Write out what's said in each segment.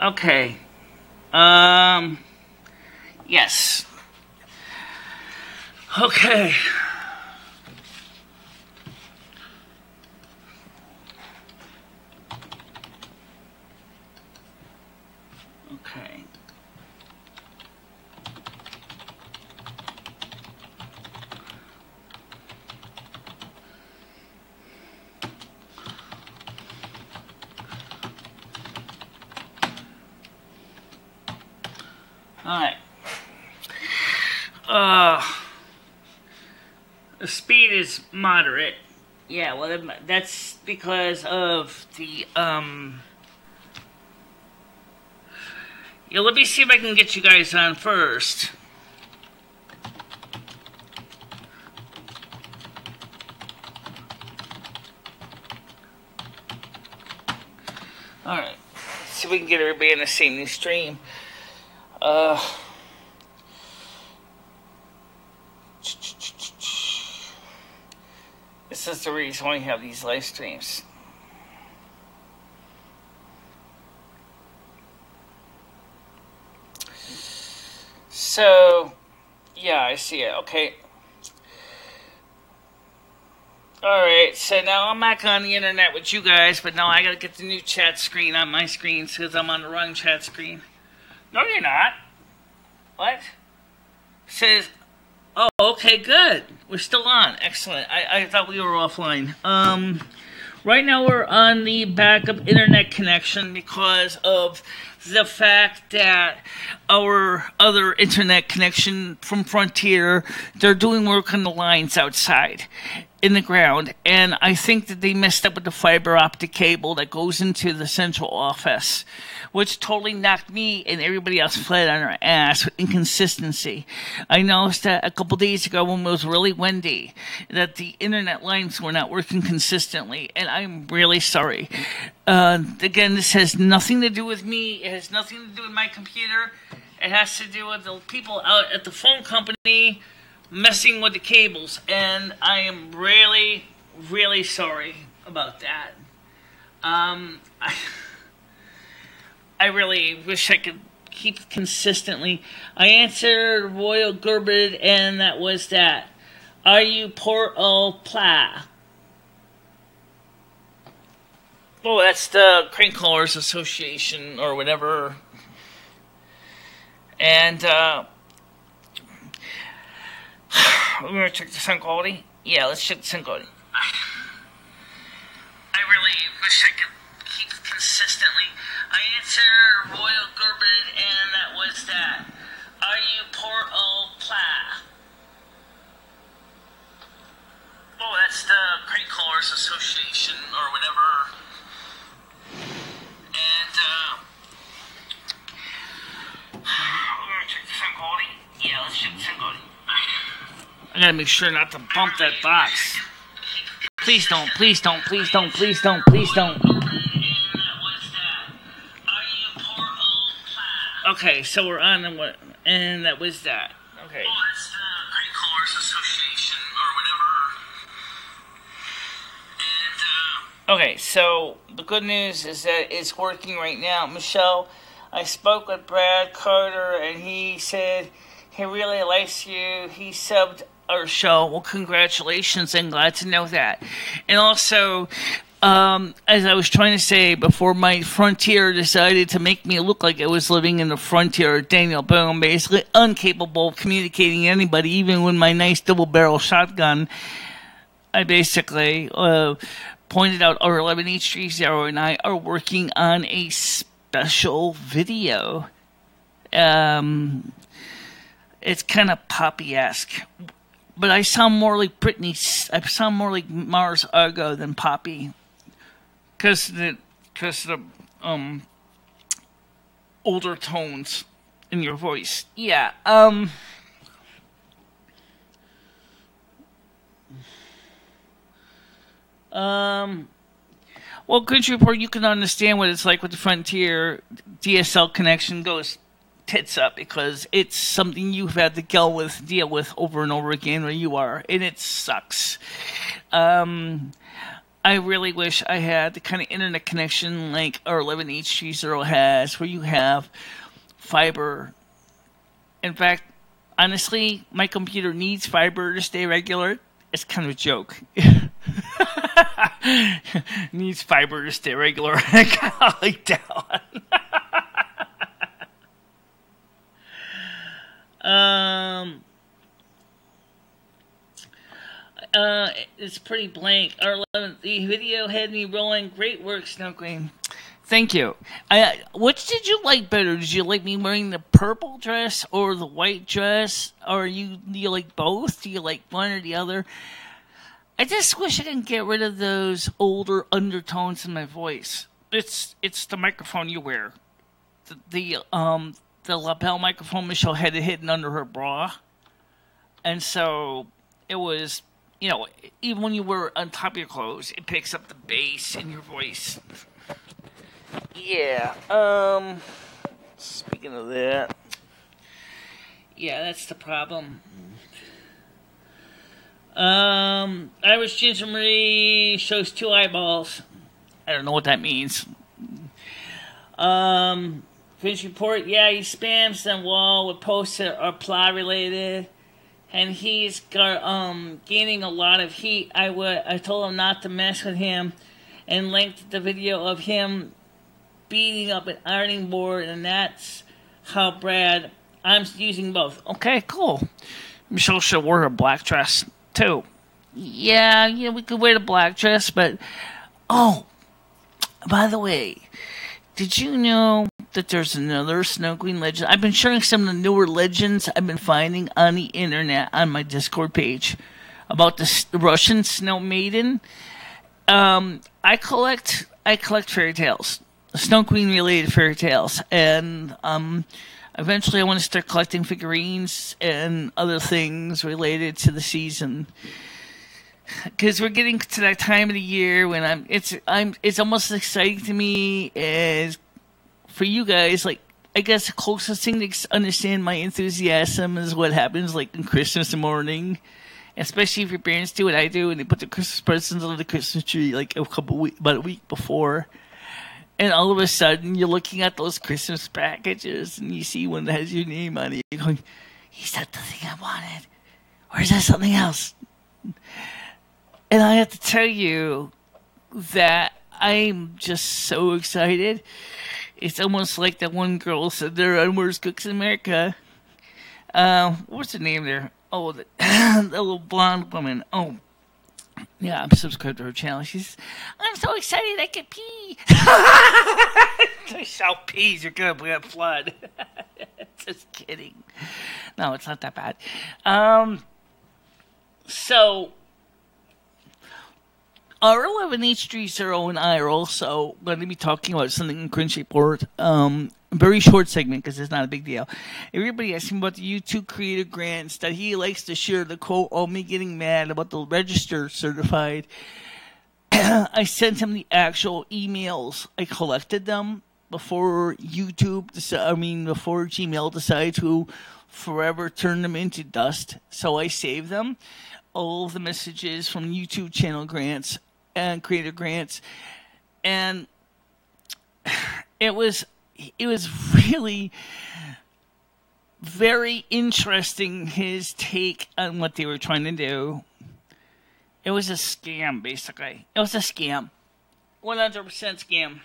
Okay. Yes. Okay. Okay. Alright. The speed is moderate. Yeah, well, that's because of the, yeah, let me see if I can get you guys on first. Alright. See if we can get everybody in the same stream. This is the reason why we have these live streams. So, yeah, I see it. Okay. Alright, so now I'm back on the internet with you guys, but now I gotta get the new chat screen on my screen because I'm on the wrong chat screen. No, you're not. What? Says, oh, okay, good. We're still on. Excellent. I thought we were offline. Right now we're on the backup internet connection because of the fact that our other internet connection from Frontier, they're doing work on the lines outside in the ground, and I think that they messed up with the fiber optic cable that goes into the central office, which totally knocked me and everybody else flat on our ass with inconsistency. I noticed that a couple days ago when it was really windy, that the internet lines were not working consistently, and I'm really sorry. Again, this has nothing to do with me. It has nothing to do with my computer. It has to do with the people out at the phone company messing with the cables, and I am really, really sorry about that. I really wish I could keep consistently. I answered Royal Gerbid, and that was that. Are you Port au Plat? Oh, that's the Crane Callers Association or whatever. And, we're going to check the sound quality? Yeah, let's check the sound quality. I really wish I could keep it consistently. I answered Royal Gerbid, and that was that. Are you Port au Plat? Oh, that's the Crane Callers Association or whatever. And, we're going to check the sound quality? Yeah, let's check the sound quality. I gotta make sure not to bump that box. Please don't, please don't, please don't, please don't, please don't. Okay, so we're on and what? And that was that. Okay. Oh, that's the Crane Callers Association or whatever. And, okay, so the good news is that it's working right now. Michele, I spoke with Brad Carter, and he said he really likes you. He subbed our show. Well, congratulations, and glad to know that. And also, as I was trying to say before, my Frontier decided to make me look like I was living in the Frontier. Daniel Boone, basically incapable of communicating to anybody, even with my nice double-barrel shotgun. I basically pointed out our 11H30 and I are working on a special video. It's kind of Poppy-esque. But I sound more like Britney. I sound more like Mars Argo than Poppy, because the older tones in your voice. Yeah. Well, Country Report, you can understand what it's like with the Frontier DSL connection goes tits up, because it's something you've had to deal with over and over again where you are, and it sucks. I I really wish I had the kind of internet connection like our 11H30 has, where you have fiber. In fact, honestly, my computer needs fiber to stay regular. It's kind of a joke. Needs fiber to stay regular. I kind of like that one. It's pretty blank. The video had me rolling. Great work, Snow Queen. Thank you. Which did you like better? Did you like me wearing the purple dress or the white dress? Or do you like both? Do you like one or the other? I just wish I could get rid of those older undertones in my voice. It's the microphone you wear. The lapel microphone Michele had it hidden under her bra. And so it was, even when you wear it on top of your clothes, it picks up the bass in your voice. Yeah, speaking of that, yeah, that's the problem. Irish Ginger Marie shows 2 eyeballs. I don't know what that means. Finish report, yeah, he spams them wall with posts that are plot related. And he's gaining a lot of heat. I told him not to mess with him and linked the video of him beating up an ironing board, and that's how Brad, I'm using both. Okay, cool. Michele should wear her black dress, too. Yeah, we could wear the black dress, but... Oh, by the way, did you know that there's another Snow Queen legend? I've been sharing some of the newer legends I've been finding on the internet on my Discord page about the Russian Snow Maiden. I collect fairy tales. Snow Queen related fairy tales, and eventually I want to start collecting figurines and other things related to the season, because we're getting to that time of the year when it's almost as exciting to me as for you guys. Like, I guess the closest thing to understand my enthusiasm is what happens like on Christmas morning, especially if your parents do what I do and they put the Christmas presents under the Christmas tree like about a week before. And all of a sudden, you're looking at those Christmas packages, and you see one that has your name on it. You're going, is that the thing I wanted? Or is that something else? And I have to tell you that I'm just so excited. It's almost like that one girl said there on Worst Cooks in America. What's her name there? Oh, the little blonde woman. Oh, yeah, I'm subscribed to her channel. I'm so excited I can pee. I shall pee. You're going to get flood. Just kidding. No, it's not that bad. So, our 11H30 and I are also going to be talking about something in Cringe Report. Very short segment because it's not a big deal. Everybody asked him about the YouTube creator grants that he likes to share the quote, "Oh, me getting mad about the register certified." I sent him the actual emails. I collected them before before Gmail decided to forever turn them into dust. So I saved them, all of the messages from YouTube channel grants and creator grants, and it was really very interesting, his take on what they were trying to do. It was a scam, basically. It was a scam. 100% scam.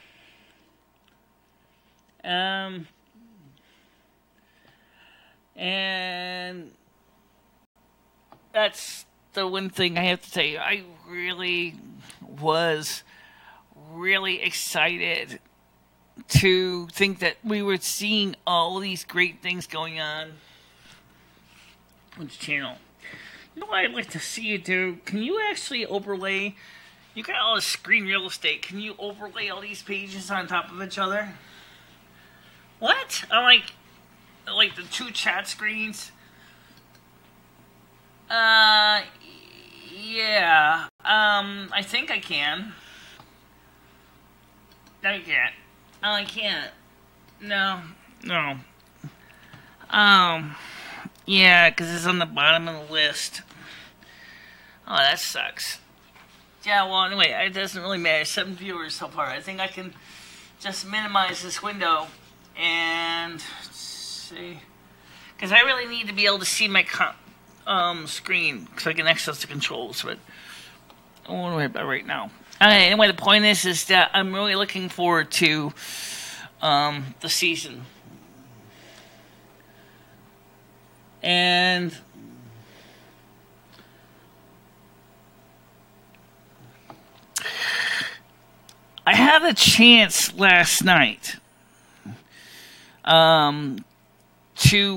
And that's the one thing I have to tell you. I really was really excited to think that we were seeing all these great things going on with the channel. You know what I'd like to see you do? Can you actually overlay? You got all this screen real estate. Can you overlay all these pages on top of each other? What? I like the 2 chat screens. Yeah. I think I can. No, you can't. Oh, I can't. No. Yeah, because it's on the bottom of the list. Oh, that sucks. Yeah, well, anyway, it doesn't really matter. 7 viewers so far. I think I can just minimize this window and see. Because I really need to be able to see my screen so I can access the controls, but I won't worry about it right now. Anyway, the point is that I'm really looking forward to the season. And I had a chance last night to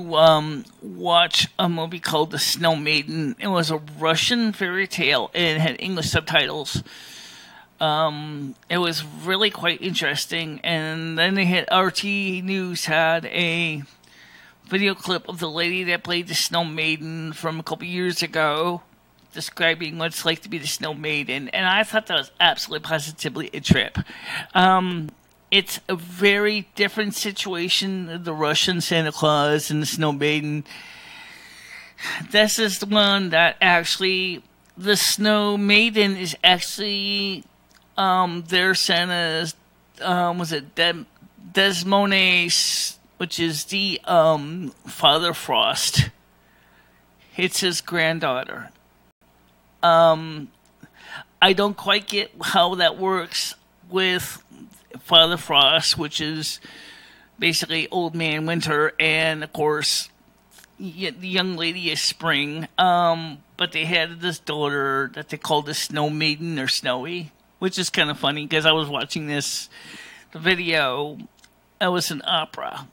watch a movie called The Snow Maiden. It was a Russian fairy tale, and it had English subtitles. It was really quite interesting, and then they had RT News had a video clip of the lady that played the Snow Maiden from a couple years ago, describing what it's like to be the Snow Maiden, and I thought that was absolutely positively a trip. It's a very different situation, the Russian Santa Claus and the Snow Maiden. This is the one that actually, the Snow Maiden is actually their Santa's, was it Desmones, which is the Father Frost. It's his granddaughter. I don't quite get how that works with Father Frost, which is basically Old Man Winter, and of course the young lady is Spring. But they had this daughter that they called the Snow Maiden or Snowy, which is kind of funny because I was watching the video. It was an opera,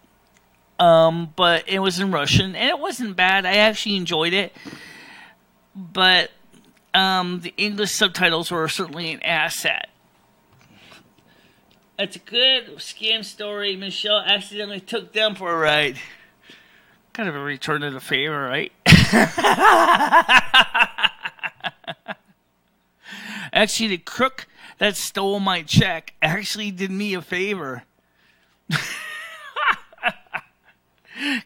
but it was in Russian, and it wasn't bad. I actually enjoyed it, but the English subtitles were certainly an asset. It's a good scam story. Michele accidentally took them for a ride. Kind of a return of the favor, right? Actually, the crook that stole my check actually did me a favor.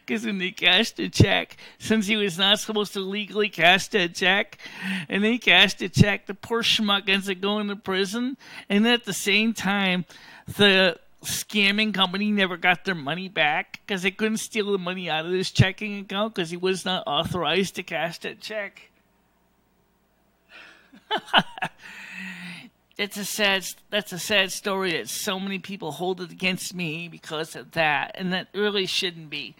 Because when they cashed the check, since he was not supposed to legally cash that check, and they cashed the check, the poor schmuck ends up going to prison. And at the same time, the scamming company never got their money back because they couldn't steal the money out of his checking account because he was not authorized to cash that check. That's a sad story that so many people hold it against me because of that, and that really shouldn't be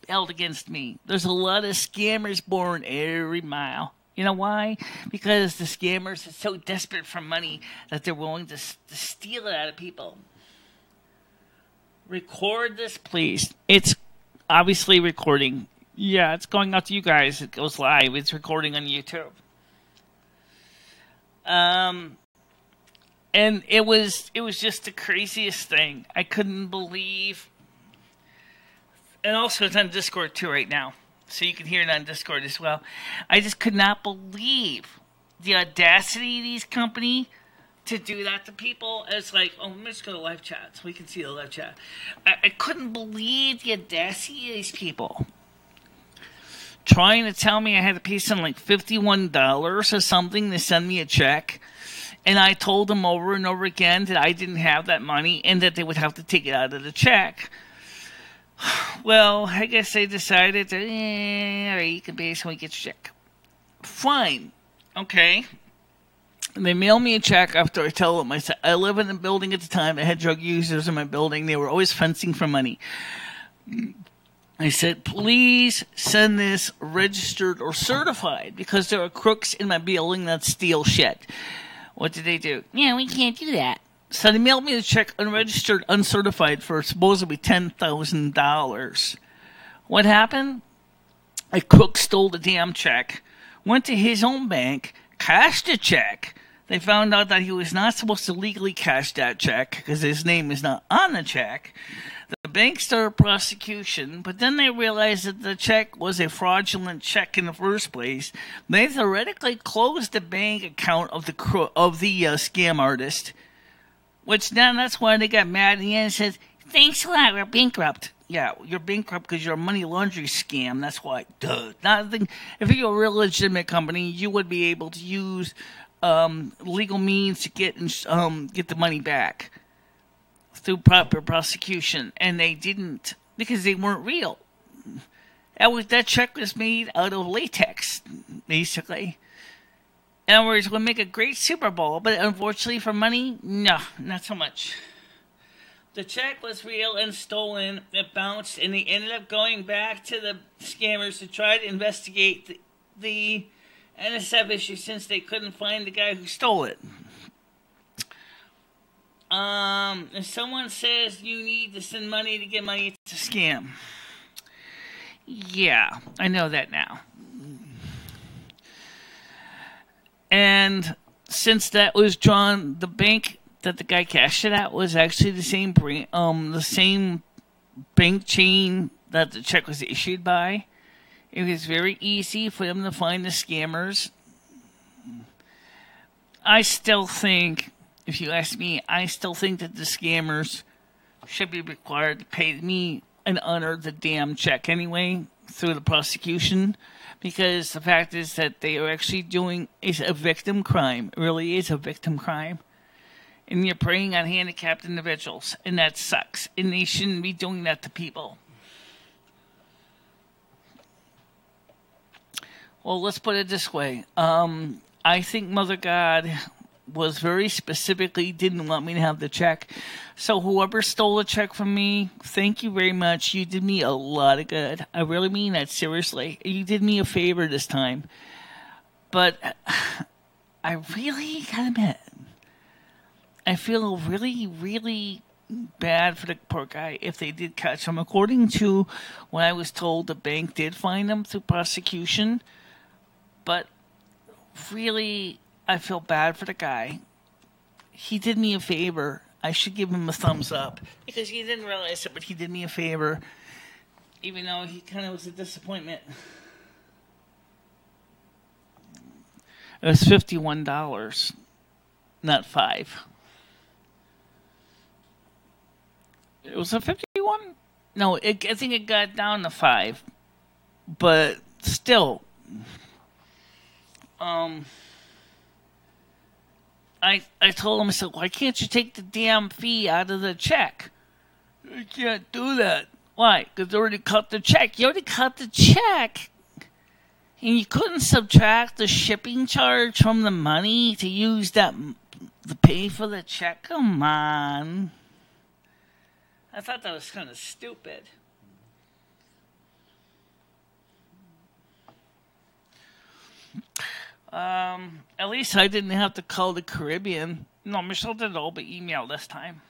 held against me. There's a lot of scammers born every mile. You know why? Because the scammers are so desperate for money that they're willing to steal it out of people. Record this, please. It's obviously recording. Yeah, it's going out to you guys. It goes live. It's recording on YouTube. And it was just the craziest thing. I couldn't believe. And also it's on Discord too right now, so you can hear it on Discord as well. I just could not believe the audacity of these company to do that to people. It's like, oh, let's go to live chat so we can see the live chat. I couldn't believe the audacity of these people. Trying to tell me I had to pay something like $51 or something to send me a check. And I told them over and over again that I didn't have that money and that they would have to take it out of the check. Well, I guess they decided that, all right, you can basically get your check. Fine. Okay. And they mail me a check after I tell them. I said, I live in a building at the time. I had drug users in my building. They were always fencing for money. I said, please send this registered or certified because there are crooks in my building that steal shit. What did they do? Yeah, we can't do that. So they mailed me the check unregistered, uncertified for supposedly $10,000. What happened? A crook stole the damn check, went to his own bank, cashed the check. They found out that he was not supposed to legally cash that check because his name is not on the check. The bank started prosecution, but then they realized that the check was a fraudulent check in the first place. They theoretically closed the bank account of the scam artist, which then that's why they got mad in the end and said, thanks a lot, we're bankrupt. Yeah, you're bankrupt because you're a money laundering scam. That's why. Duh. If you're a real legitimate company, you would be able to use legal means to get the money back through proper prosecution, and they didn't because they weren't real. That check was made out of latex, basically. In other words, it would make a great Super Bowl, but unfortunately for money, no, not so much. The check was real and stolen. It bounced, and they ended up going back to the scammers to try to investigate the NSF issue since they couldn't find the guy who stole it. If someone says you need to send money to get money, it's a scam. Yeah, I know that now. And since that was drawn, the bank that the guy cashed it at was actually the same bank chain that the check was issued by. It was very easy for them to find the scammers. I still think, if you ask me, I still think that the scammers should be required to pay me and honor the damn check anyway through the prosecution. Because the fact is that they are actually doing is a victim crime. It really is a victim crime. And you're preying on handicapped individuals. And that sucks. And they shouldn't be doing that to people. Well, let's put it this way. I think Mother God was very specifically didn't want me to have the check. So whoever stole the check from me, thank you very much. You did me a lot of good. I really mean that seriously. You did me a favor this time. But I really gotta admit, I feel really, really bad for the poor guy if they did catch him. According to what I was told, the bank did find him through prosecution. But really, I feel bad for the guy. He did me a favor. I should give him a thumbs up. Because he didn't realize it, but he did me a favor. Even though he kind of was a disappointment. It was $51, not $5. It was a 51? No, I think it got down to $5. But still, I told him, I said, why can't you take the damn fee out of the check? I can't do that. Why? Because they already cut the check. You already cut the check. And you couldn't subtract the shipping charge from the money to use that to pay for the check? Come on. I thought that was kind of stupid. At least I didn't have to call the Caribbean. No, Michelle did all but email this time.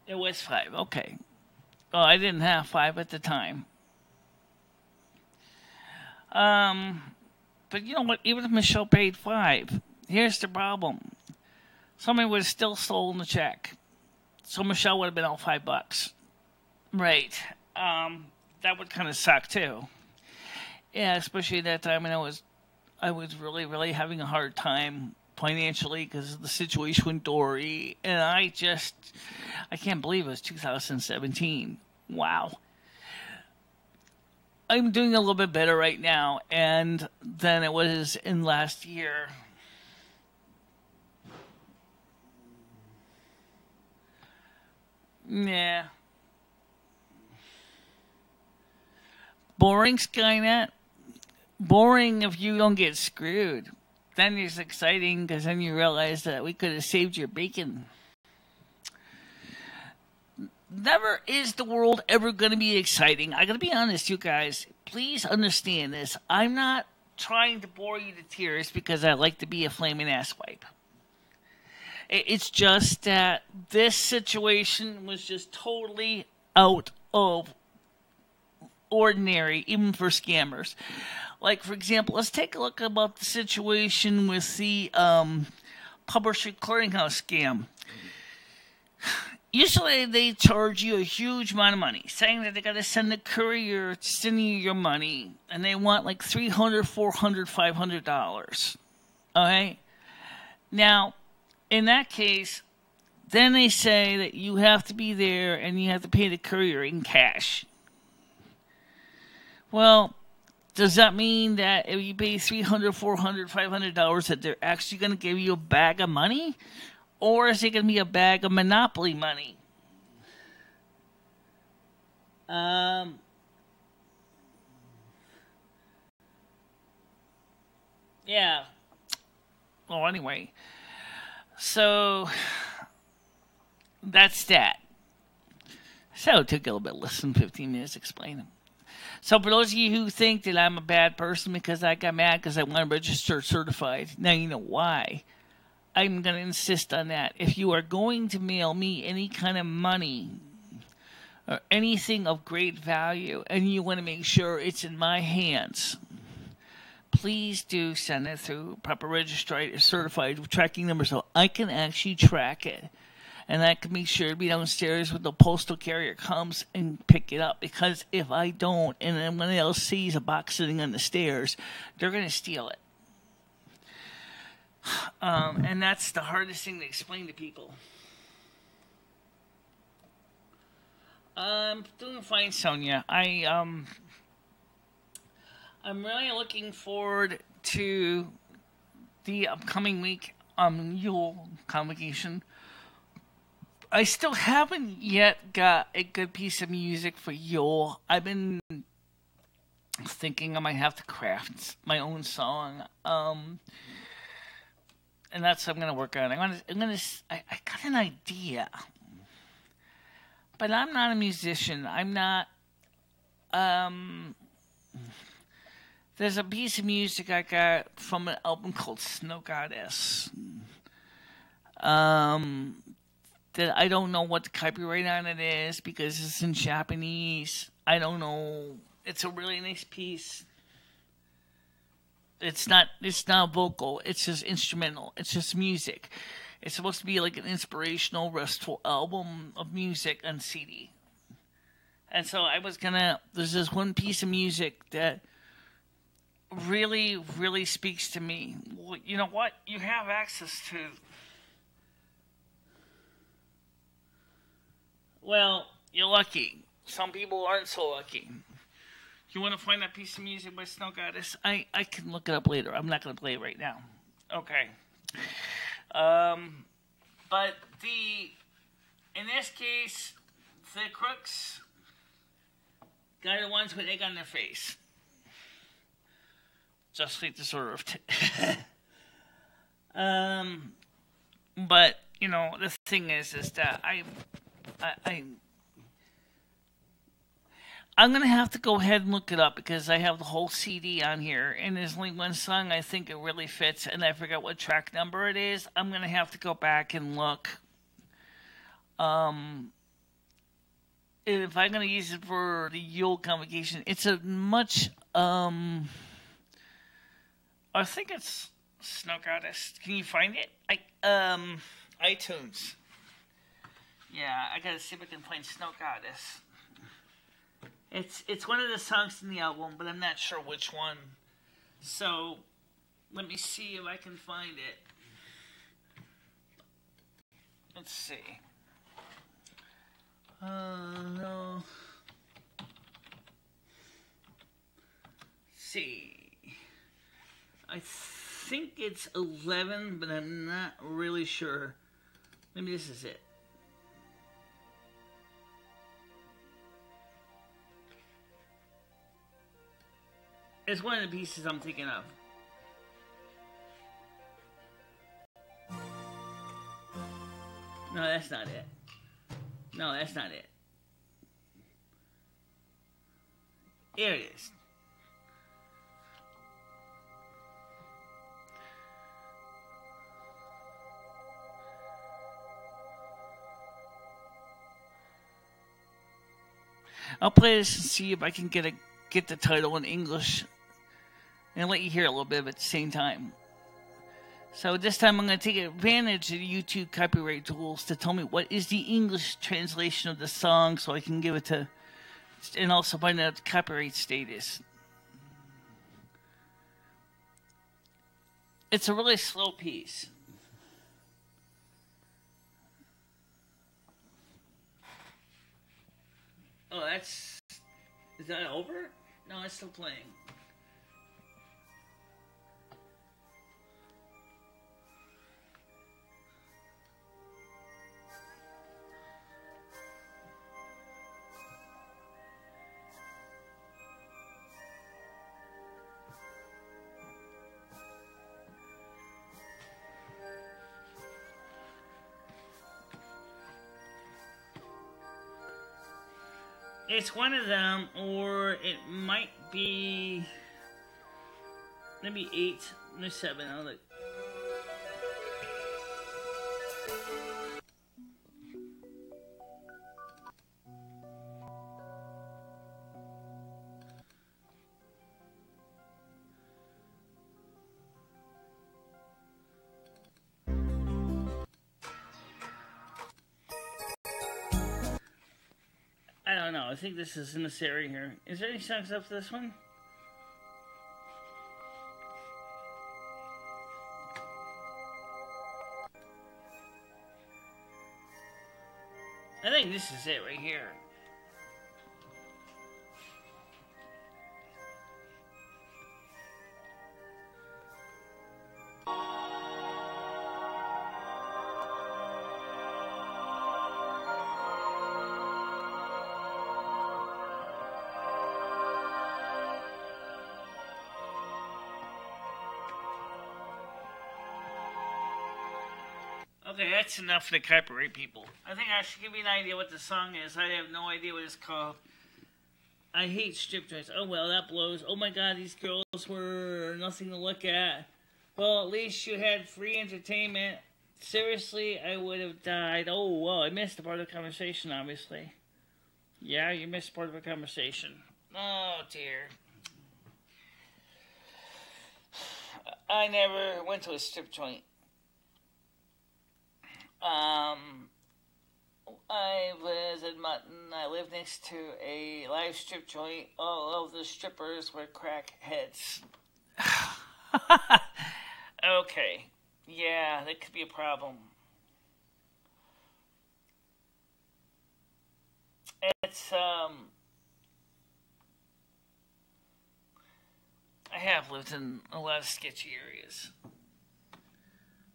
It was $5, okay. Well, I didn't have $5 at the time. But you know what? Even if Michelle paid $5, here's the problem. Somebody would have still stolen the check. So Michelle would have been out $5. Right. That would kind of suck too. Yeah, especially at that time, and I was really, really having a hard time financially because of the situation with Dory, and I can't believe it was 2017. Wow. I'm doing a little bit better right now, and than it was in last year. Yeah. Boring, Skynet. Boring if you don't get screwed. Then it's exciting because then you realize that we could have saved your bacon. Never is the world ever going to be exciting. I got to be honest, you guys. Please understand this. I'm not trying to bore you to tears because I like to be a flaming asswipe. It's just that this situation was just totally out of ordinary, even for scammers. Like, for example, let's take a look about the situation with the publisher clearinghouse scam. Usually they charge you a huge amount of money, saying that they got to send a courier to send you your money, and they want like $300, $400, $500. Okay? Now, in that case, then they say that you have to be there and you have to pay the courier in cash. Well, Does that mean that if you pay $300, $400, $500 that they're actually going to give you a bag of money? Or is it going to be a bag of Monopoly money? Yeah. Well, anyway. So, that's that. So, it took a little bit less than 15 minutes to explain it. So, for those of you who think that I'm a bad person because I got mad because I want to register certified, now you know why. I'm going to insist on that. If you are going to mail me any kind of money or anything of great value and you want to make sure it's in my hands, please do send it through proper registered certified tracking number so I can actually track it. And I can make sure to be downstairs when the postal carrier comes and pick it up. Because if I don't, and anyone else sees a box sitting on the stairs, they're going to steal it. And that's the hardest thing to explain to people. I'm doing fine, Sonia. I'm really looking forward to the upcoming week Yule Convocation. I still haven't yet got a good piece of music for Yule. I've been thinking I might have to craft my own song. And that's what I'm gonna work on. I got an idea, but I'm not a musician. I'm not. There's a piece of music I got from an album called Snow Goddess. That I don't know what the copyright on it is because it's in Japanese. I don't know. It's a really nice piece. It's not vocal. It's just instrumental. It's just music. It's supposed to be like an inspirational, restful album of music on CD. And so there's this one piece of music that really, really speaks to me. Well, you know what? You have access to. Well, you're lucky. Some people aren't so lucky. You want to find that piece of music by Snow Goddess? I can look it up later. I'm not going to play it right now. Okay. But in this case, the crooks got the ones with egg on their face. Just like deserved. But, you know, the thing is that I'm going to have to go ahead and look it up because I have the whole CD on here, and there's only one song I think it really fits, and I forgot what track number it is. I'm going to have to go back and look. If I'm going to use it for the Yule Convocation, it's a much, I think it's Snow Goddess. Can you find it? iTunes. Yeah, I gotta see if I can find Snow Goddess. It's one of the songs in the album, but I'm not sure which one. So, let me see if I can find it. Let's see. No. See. I think it's 11, but I'm not really sure. Maybe this is it. It's one of the pieces I'm thinking of. No, that's not it. No, that's not it. Here it is. I'll play this and see if I can get the title in English and let you hear a little bit of it at the same time. So this time I'm going to take advantage of the YouTube copyright tools to tell me what is the English translation of the song so I can give it to, and also find out the copyright status. It's a really slow piece. Oh, is that over? No, it's still playing. It's one of them, or it might be maybe 8 or 7. I'll look. I don't know. I think this is in this area here. Is there any songs up to this one? I think this is it right here. Okay, that's enough for the copyright people. I think I should give you an idea what the song is. I have no idea what it's called. I hate strip joints. Oh, well, that blows. Oh, my God, these girls were nothing to look at. Well, at least you had free entertainment. Seriously, I would have died. Oh, well, I missed a part of the conversation, obviously. Yeah, you missed part of the conversation. Oh, dear. I never went to a strip joint. I was in Mutton. I lived next to a live strip joint. All of the strippers were crackheads. Okay. Yeah, that could be a problem. It's, I have lived in a lot of sketchy areas.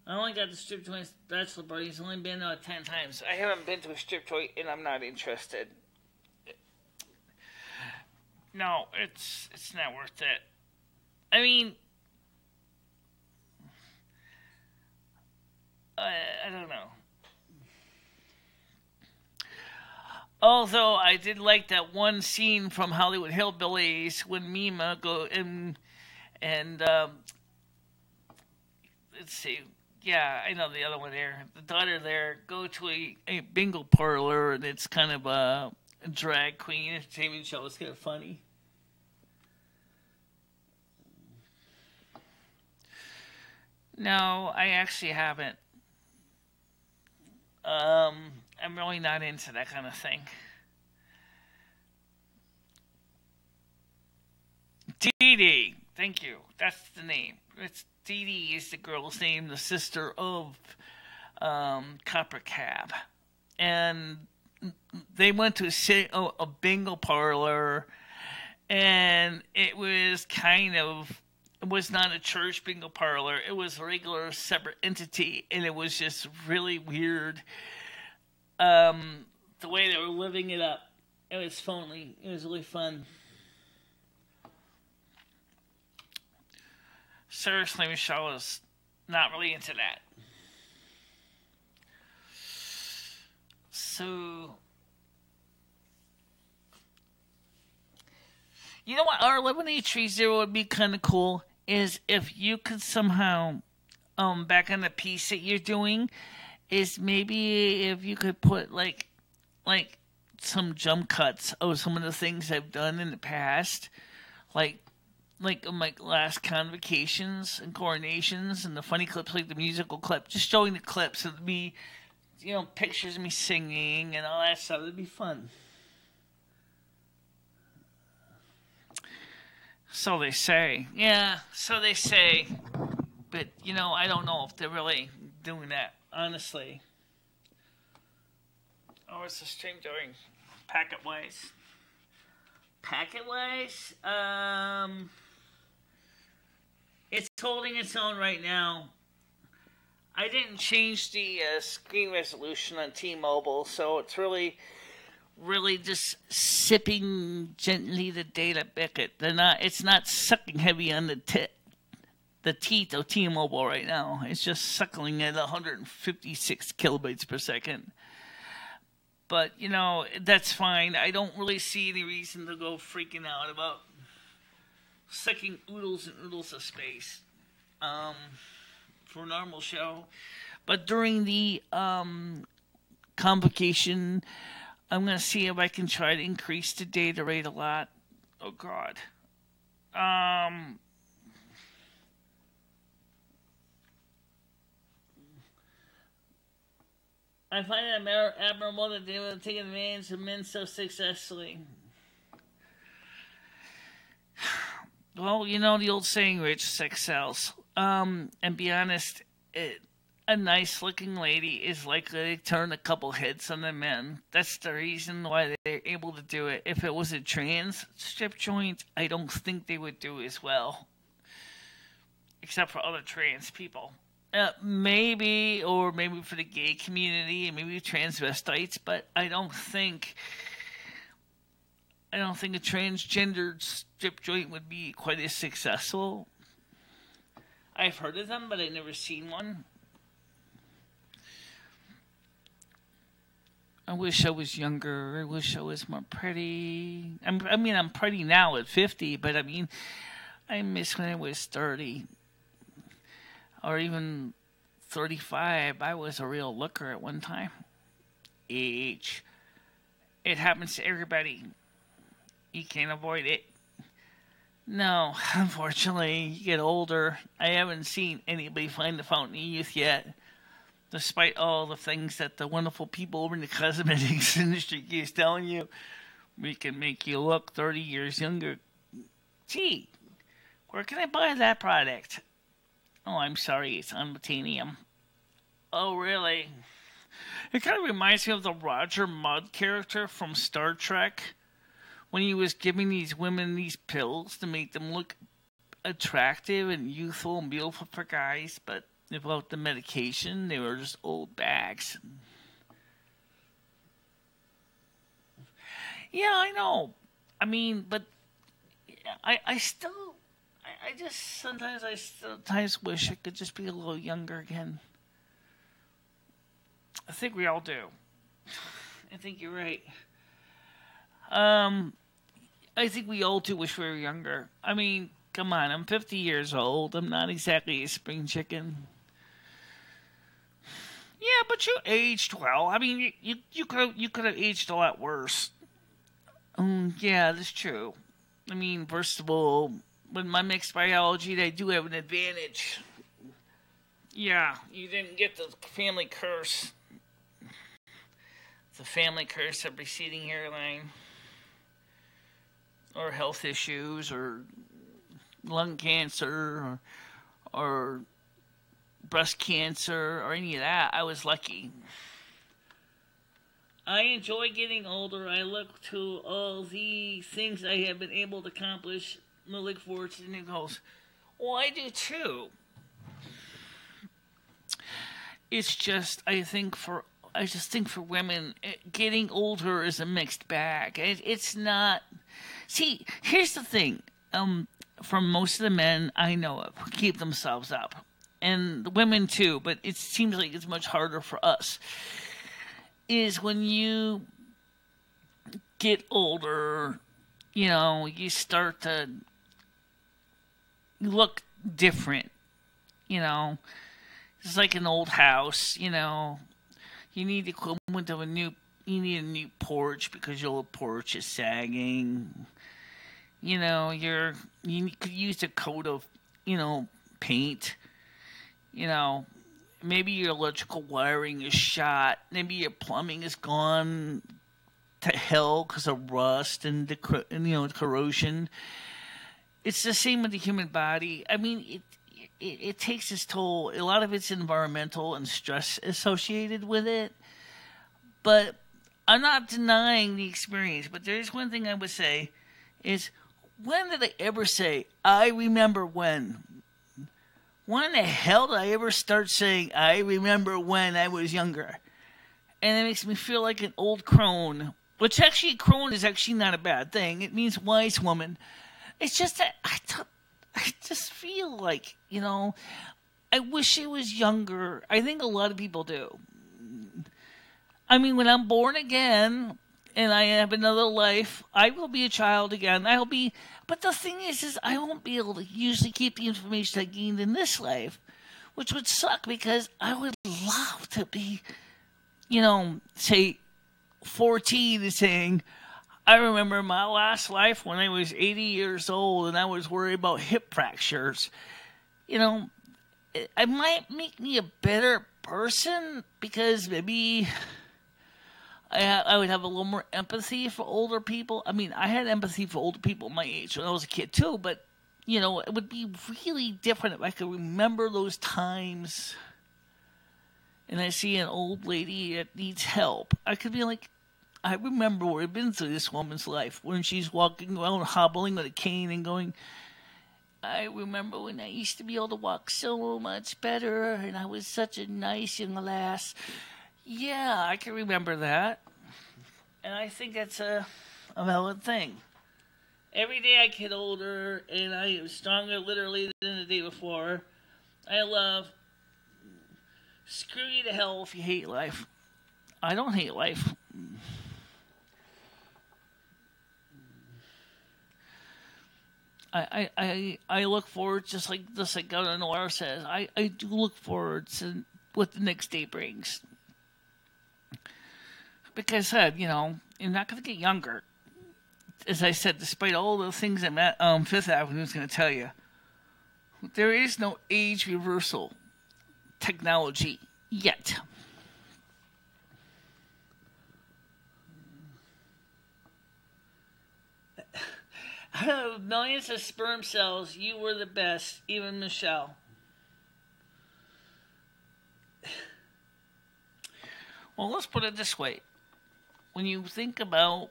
I only got the strip joint bachelor parties. Only been 10 times. I haven't been to a strip joint, and I'm not interested. No, it's not worth it. I mean, I don't know. Although I did like that one scene from Hollywood Hillbillies when Mima go and let's see. Yeah, I know the other one there. The daughter there go to a bingo parlor, and it's kind of a drag queen entertainment show. It's kind of funny. No, I actually haven't. I'm really not into that kind of thing. Dee Dee, thank you. That's the name. It's Dee Dee is the girl's name, the sister of Copper Cab, and they went to a bingo parlor, and it was it was not a church bingo parlor. It was a regular separate entity, and it was just really weird. The way they were living it up, it was phony. It was really fun. Seriously, Michelle is not really into that. So, you know what? Our 11830 would be kind of cool is if you could somehow, back on the piece that you're doing, is maybe if you could put like some jump cuts of some of the things I've done in the past, like my last convocations and coronations and the funny clips, like the musical clip, just showing the clips of me, pictures of me singing and all that stuff. It'd be fun. So they say. Yeah, so they say. But, I don't know if they're really doing that, honestly. Oh, what's the stream doing? Packet-wise? Packet-wise? It's holding its own right now. I didn't change the screen resolution on T-Mobile, so it's really just sipping gently the data packet. It's not sucking heavy on the teeth of T-Mobile right now. It's just suckling at 156 kilobytes per second. But, that's fine. I don't really see any reason to go freaking out about sucking oodles and oodles of space for a normal show. But during the convocation, I'm going to see if I can try to increase the data rate a lot. Oh, God. I find it admirable that they were taking advantage of men so successfully. Well, the old saying, Rich, sex sells. And be honest, a nice-looking lady is likely to turn a couple heads on the men. That's the reason why they're able to do it. If it was a trans strip joint, I don't think they would do as well. Except for other trans people. Maybe for the gay community and maybe transvestites, but I don't think a transgendered strip joint would be quite as successful. I've heard of them, but I've never seen one. I wish I was younger. I wish I was more pretty. I'm pretty now at 50, but I miss when I was 30. Or even 35, I was a real looker at one time. Age. It happens to everybody. You can't avoid it. No, unfortunately, you get older. I haven't seen anybody find the fountain of youth yet. Despite all the things that the wonderful people over in the cosmetics industry keeps telling you. We can make you look 30 years younger. Gee, where can I buy that product? Oh, I'm sorry, it's unobtainium. Oh, really? It kind of reminds me of the Roger Mudd character from Star Trek, when he was giving these women these pills to make them look attractive and youthful and beautiful for guys, but without the medication, they were just old bags. Yeah, I know. But I sometimes wish I could just be a little younger again. I think we all do. I think you're right. I think we all do wish we were younger. Come on, I'm 50 years old. I'm not exactly a spring chicken. Yeah, but you aged well. You could have aged a lot worse. Yeah, that's true. First of all, with my mixed biology, they do have an advantage. Yeah, you didn't get the family curse. The family curse of receding hairline. Or health issues, or lung cancer, or breast cancer, or any of that. I was lucky. I enjoy getting older. I look to all the things I have been able to accomplish. I look forward to the new goals. Well, I do too. It's just, I just think for women, getting older is a mixed bag. It's not. See, here's the thing. For most of the men I know of who keep themselves up, and the women too, but it seems like it's much harder for us, is when you get older, you start to look different. It's like an old house, you need the equivalent of you need a new porch because your old porch is sagging. You could use a coat of, paint. Maybe your electrical wiring is shot. Maybe your plumbing is gone to hell because of rust and corrosion. It's the same with the human body. It takes its toll. A lot of it's environmental and stress associated with it. But I'm not denying the experience. But there's one thing I would say is, when did I ever say, I remember when? When the hell did I ever start saying, I remember when I was younger? And it makes me feel like an old crone. Which actually, crone is actually not a bad thing. It means wise woman. It's just that I just feel like, I wish I was younger. I think a lot of people do. I mean, when I'm born again and I have another life, I will be a child again. I will be, but the thing is I won't be able to usually keep the information I gained in this life, which would suck because I would love to be, say 14 and saying, I remember my last life when I was 80 years old and I was worried about hip fractures. It might make me a better person because maybe I would have a little more empathy for older people. I mean, I had empathy for older people my age when I was a kid too, but it would be really different if I could remember those times and I see an old lady that needs help. I could be like, I remember what I've been through this woman's life when she's walking around hobbling with a cane and going, I remember when I used to be able to walk so much better and I was such a nice young lass. Yeah, I can remember that. And I think that's a valid thing. Every day I get older and I am stronger literally than the day before. I love screw you to hell if you hate life. I don't hate life. I look forward, just like Governor Noir says, I do look forward to what the next day brings. Because I said, you're not going to get younger. As I said, despite all the things that Fifth Avenue is going to tell you, there is no age reversal technology yet. Out of millions of sperm cells, you were the best, even Michele. Well, let's put it this way. When you think about,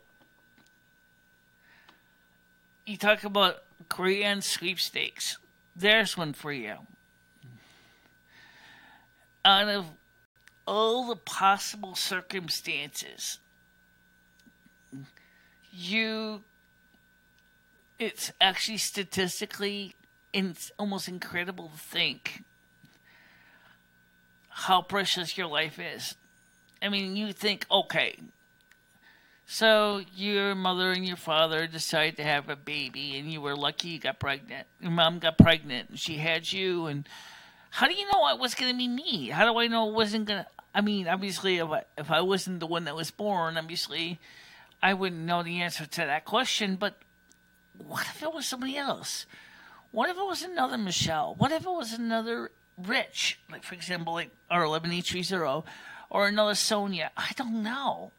you talk about grand sweepstakes, there's one for you. Out of all the possible circumstances, it's actually statistically, it's almost incredible to think how precious your life is. I mean, you think, okay, so your mother and your father decided to have a baby, and you were lucky you got pregnant. Your mom got pregnant, and she had you, and how do you know it was going to be me? How do I know it wasn't going to... I mean, obviously, if I wasn't the one that was born, obviously, I wouldn't know the answer to that question, but what if it was somebody else? What if it was another Michele? What if it was another Rich? Like, for example, like R11830, or another Sonia. I don't know.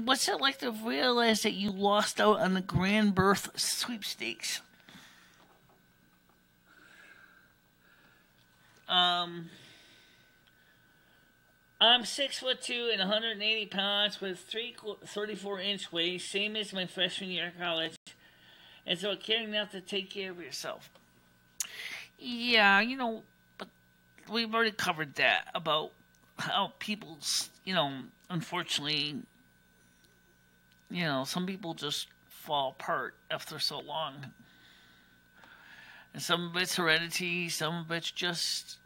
What's it like to realize that you lost out on the grand birth sweepstakes? I'm 6'2" and 180 pounds with 34-inch waist, same as my freshman year of college. And so caring enough to take care of yourself. Yeah, but we've already covered that about how people's, unfortunately, some people just fall apart after so long. And some of it's heredity, some of it's just,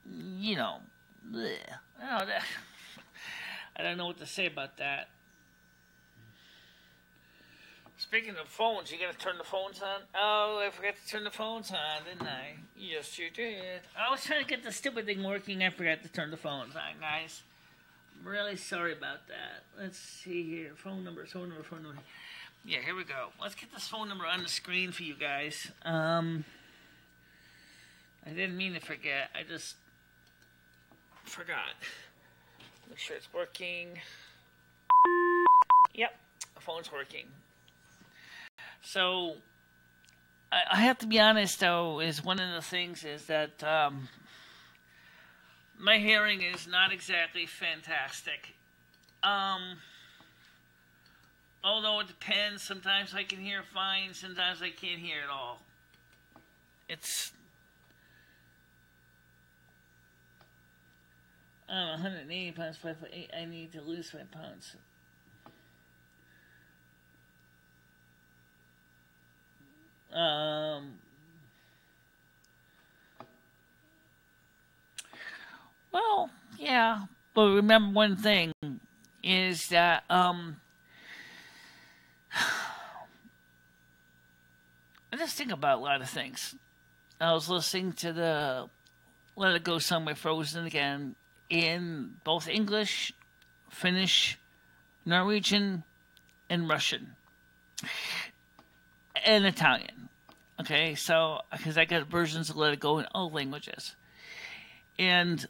bleh. I don't know what to say about that. Speaking of phones, you gotta turn the phones on? Oh, I forgot to turn the phones on, didn't I? Yes, you did. I was trying to get the stupid thing working. I forgot to turn the phones on, guys. I'm really sorry about that. Let's see here. Phone number. Yeah, here we go. Let's get this phone number on the screen for you guys. I didn't mean to forget. I just forgot. Make sure it's working. Yep, the phone's working. So, I have to be honest, though, is one of the things is that my hearing is not exactly fantastic. Although it depends. Sometimes I can hear fine. Sometimes I can't hear at all. It's... I'm 180 pounds, 5'8". I need to lose 5 pounds. Well, yeah, But remember one thing is that I just think about a lot of things. I was listening to the Let It Go song by Frozen again in both English, Finnish, Norwegian, and Russian, and Italian. Okay, so because I got versions of Let It Go in all languages. And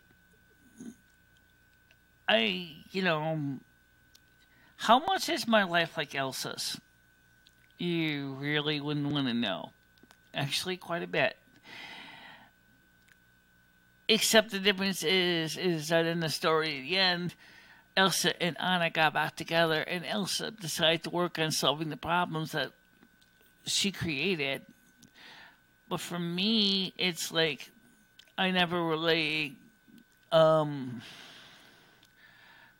how much is my life like Elsa's? You really wouldn't want to know. Actually, quite a bit. Except the difference is that in the story at the end, Elsa and Anna got back together, and Elsa decided to work on solving the problems that she created. But for me, it's like I never really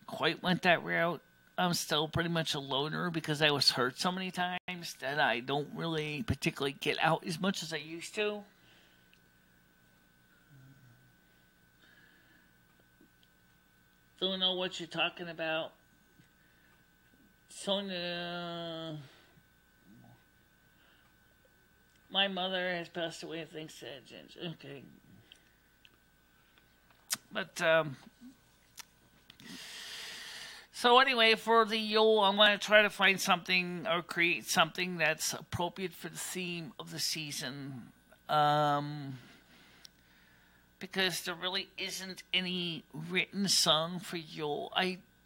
quite went that route. I'm still pretty much a loner because I was hurt so many times that I don't really particularly get out as much as I used to. Don't know what you're talking about. Sonia, my mother has passed away. Thanks to Ginger. Okay. But, so anyway, for the Yule, I'm going to try to find something or create something that's appropriate for the theme of the season. Because there really isn't any written song for Yule.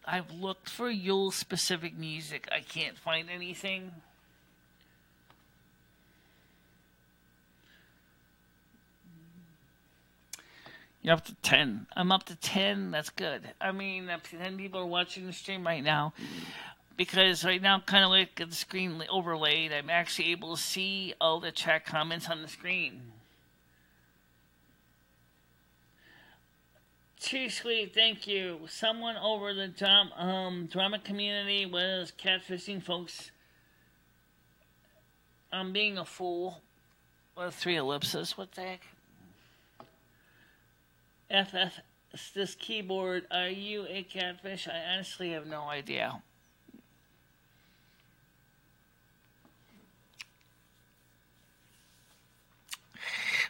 I've looked for Yule specific music. I can't find anything. You're up to 10. I'm up to 10. That's good. I mean, 10 people are watching the stream right now. Because right now, kind of like the screen overlaid, I'm actually able to see all the chat comments on the screen. Too sweet, thank you. Someone over the drama community was catfishing folks. I'm being a fool. With 3 ellipses. What the heck? FF, this keyboard, are you a catfish? I honestly have no idea.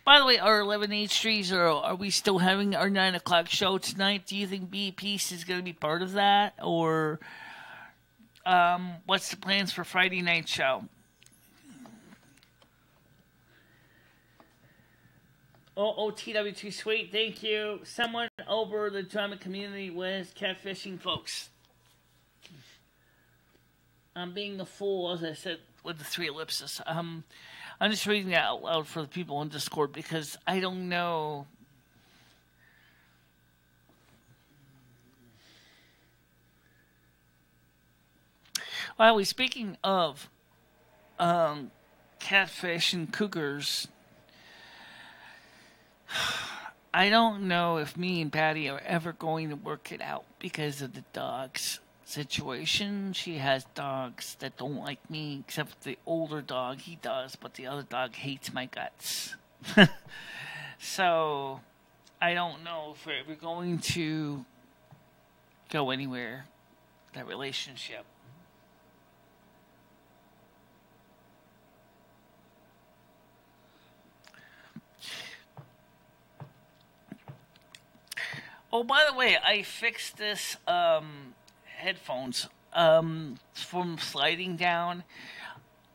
By the way, our 11H3s, are we still having our 9 o'clock show tonight? Do you think B-Piece is going to be part of that? Or what's the plans for Friday night show? OOTW2 sweet, thank you. Someone over the drama community was catfishing folks. I'm being a fool, as I said, with the 3 ellipses. I'm just reading that out loud for the people on Discord because I don't know. By the way, speaking of catfish and cougars, I don't know if me and Patty are ever going to work it out because of the dogs situation. She has dogs that don't like me, except the older dog, he does, but the other dog hates my guts. So, I don't know if we're ever going to go anywhere, that relationship. Oh, by the way, I fixed this headphones from sliding down.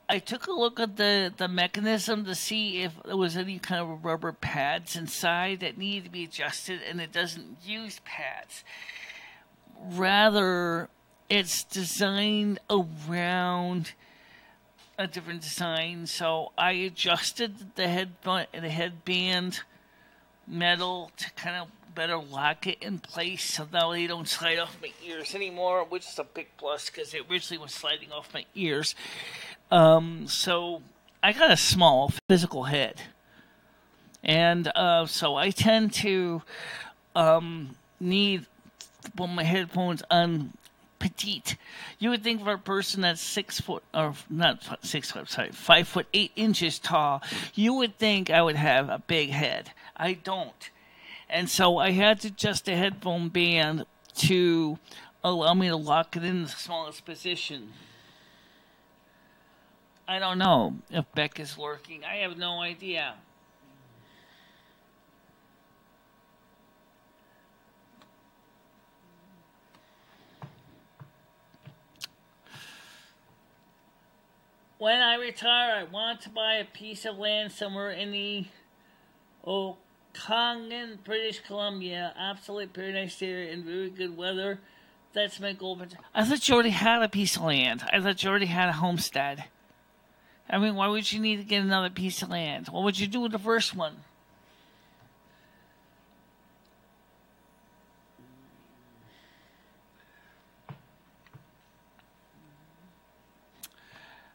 I took a look at the mechanism to see if there was any kind of rubber pads inside that needed to be adjusted, and it doesn't use pads. Rather, it's designed around a different design, so I adjusted the headband metal to kind of better lock it in place so now they don't slide off my ears anymore, which is a big plus because it originally was sliding off my ears. So I got a small physical head, and so I tend to need my headphones on petite. You would think for a person that's 6 foot, or not 6 foot, sorry, 5 foot 8 inches tall, you would think I would have a big head. I don't. And so I had to adjust the headphone band to allow me to lock it in the smallest position. I don't know if Beck is lurking. I have no idea. When I retire, I want to buy a piece of land somewhere in the Okanagan, British Columbia. Absolute paradise area and very good weather. That's my goal. I thought you already had a piece of land. I thought you already had a homestead. I mean, why would you need to get another piece of land? What would you do with the first one?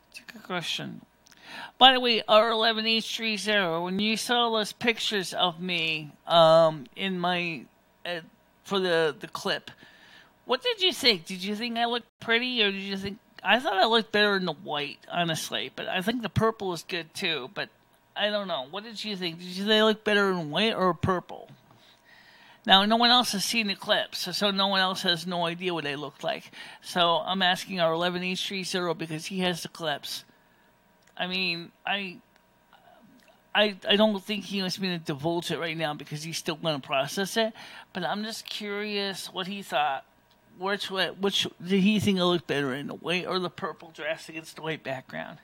It's a good question. By the way, R11H30, when you saw those pictures of me in my for the clip, what did you think? Did you think I looked pretty, or did you think I thought I looked better in the white, honestly? But I think the purple is good too. But I don't know. What did you think? Did you think I look better in white or purple? Now, no one else has seen the clips, so no one else has no idea what they looked like. So I'm asking our 11H30 because he has the clips. I mean, I don't think he wants me to divulge it right now because he's still going to process it. But I'm just curious what he thought. Which did he think I looked better in, the white or the purple dress against the white background?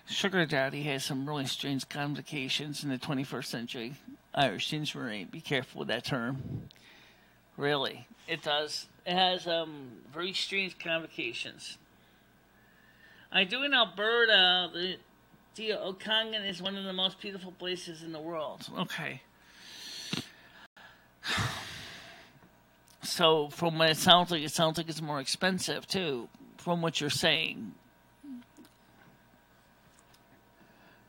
Sugar Daddy has some really strange convocations in the 21st century Irish dictionary. Be careful with that term. Really, it does. It has very strange convocations. I do in Alberta. The Okanagan is one of the most beautiful places in the world. Okay. So from what it sounds like it's more expensive too. From what you're saying.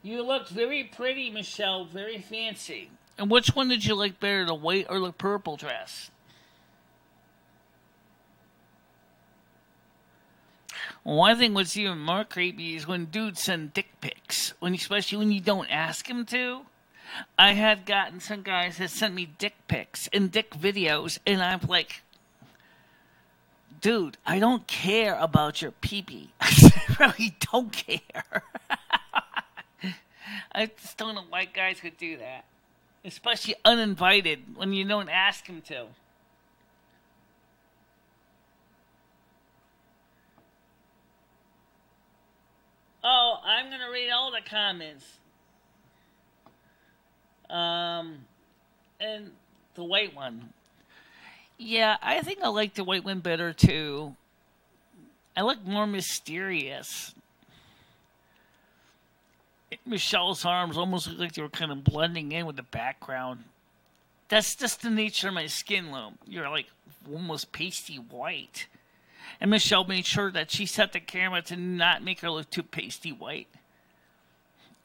You looked very pretty, Michele. Very fancy. And which one did you like better, the white or the purple dress? Well, one thing what's even more creepy is when dudes send dick pics, especially when you don't ask them to. I had gotten some guys that sent me dick pics and dick videos, and I'm like, dude, I don't care about your pee-pee. I really don't care. I just don't know why guys would do that. Especially uninvited when you don't ask them to. Oh, I'm going to read all the comments. And the white one. Yeah, I think I like the white one better too. I look more mysterious. Michele's arms almost look like they were kind of blending in with the background. That's just the nature of my skin, Loom. You're like almost pasty white. And Michele made sure that she set the camera to not make her look too pasty white.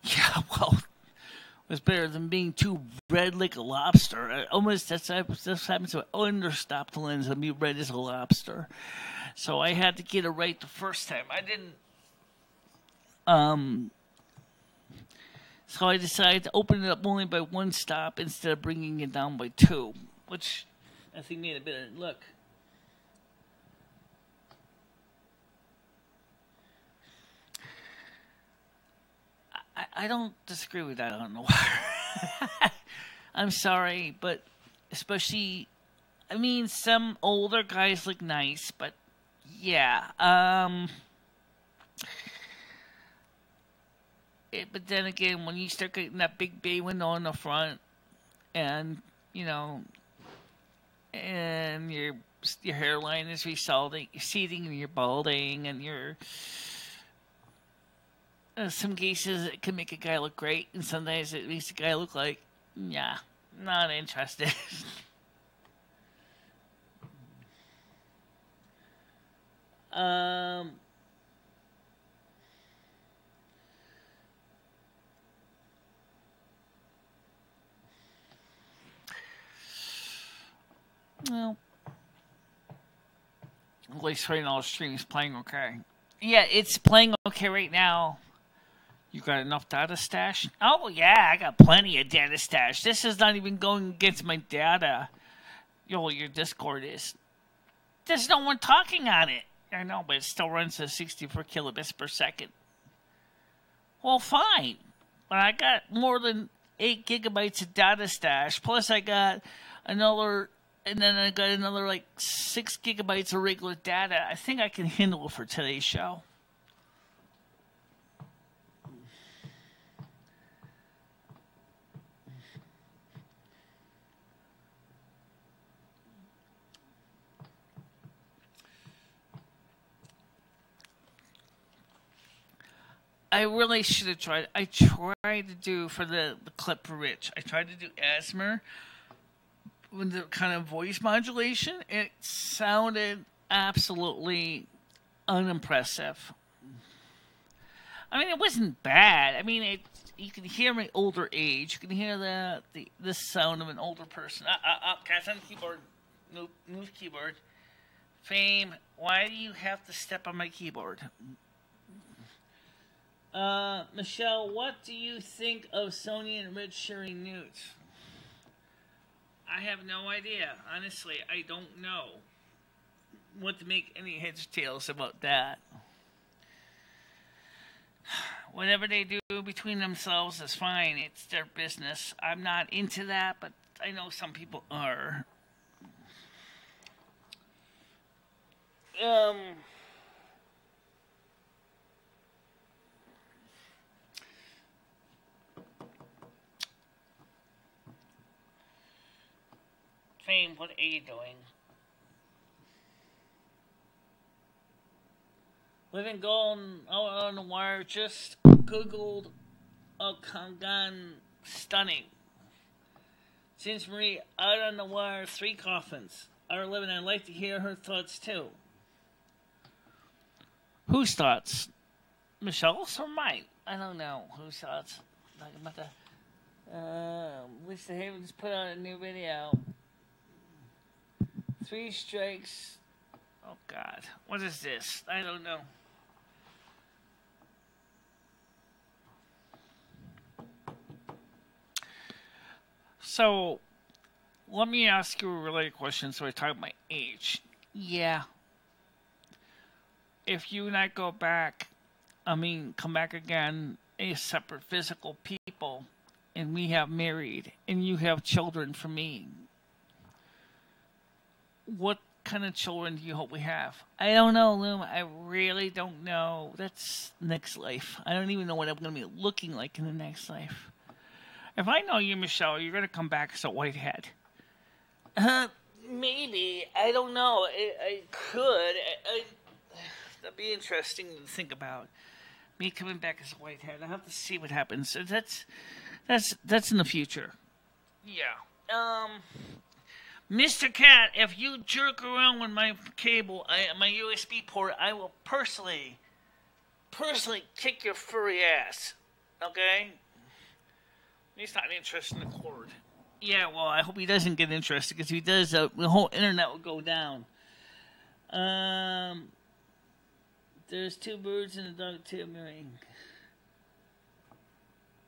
Yeah, well, it was better than being too red like a lobster. Almost that's happens to understop the lens and be red as a lobster. So I had to get it right the first time. I didn't. So I decided to open it up only by one stop instead of bringing it down by two, which I think made a bit of look. I don't disagree with that on the wire. I'm sorry, but especially, I mean, some older guys look nice, but yeah. But then again, when you start getting that big bay window in the front, and and your hairline is receding, and you're balding, and you're in some cases it can make a guy look great, and sometimes it makes a guy look like, yeah, not interested. um. Well, at least right now the stream is playing okay. Yeah, it's playing okay right now. You got enough data stash? Oh yeah, I got plenty of data stash. This is not even going against my data. Yo, your Discord is. There's no one talking on it. I know, but it still runs at 64 kilobits per second. Well, fine. But I got more than 8 gigabytes of data stash. Plus, I got another, and then I got another like 6 gigabytes of regular data. I think I can handle it for today's show. I really should have tried. I tried to do for the clip for Rich. I tried to do Asmer with the kind of voice modulation. It sounded absolutely unimpressive. I mean, it wasn't bad. I mean, you can hear my older age. You can hear the sound of an older person. Cast on the keyboard. Move keyboard. Fame, why do you have to step on my keyboard? Michele, what do you think of Sony and Rich sharing nudes? I have no idea. Honestly, I don't know what to make any heads or tails about that. Whatever they do between themselves is fine. It's their business. I'm not into that, but I know some people are. Fame, what are you doing? Living Golden out on the wire just googled a Kangan stunning. Since Marie out on the wire 3 coffins. R11, I'd like to hear her thoughts too. Whose thoughts? Michele's or mine? I don't know. Whose thoughts? Talking about the Lisa Havens put out a new video. 3 strikes. Oh God, what is this? I don't know. So, let me ask you a related question. So I talk my age. Yeah. If you and I go back, come back again, a separate physical people, and we have married, and you have children for me, what kind of children do you hope we have? I don't know, Loom. I really don't know. That's next life. I don't even know what I'm going to be looking like in the next life. If I know you, Michele, you're going to come back as a whitehead. Maybe. I don't know. I could. That'd be interesting to think about. Me coming back as a whitehead. I'll have to see what happens. That's in the future. Yeah. Mr. Cat, if you jerk around with my cable, my USB port, I will personally kick your furry ass. Okay? He's not interested in the cord. Yeah, well, I hope he doesn't get interested, because if he does, the whole internet will go down. There's 2 birds in a dog tail ring.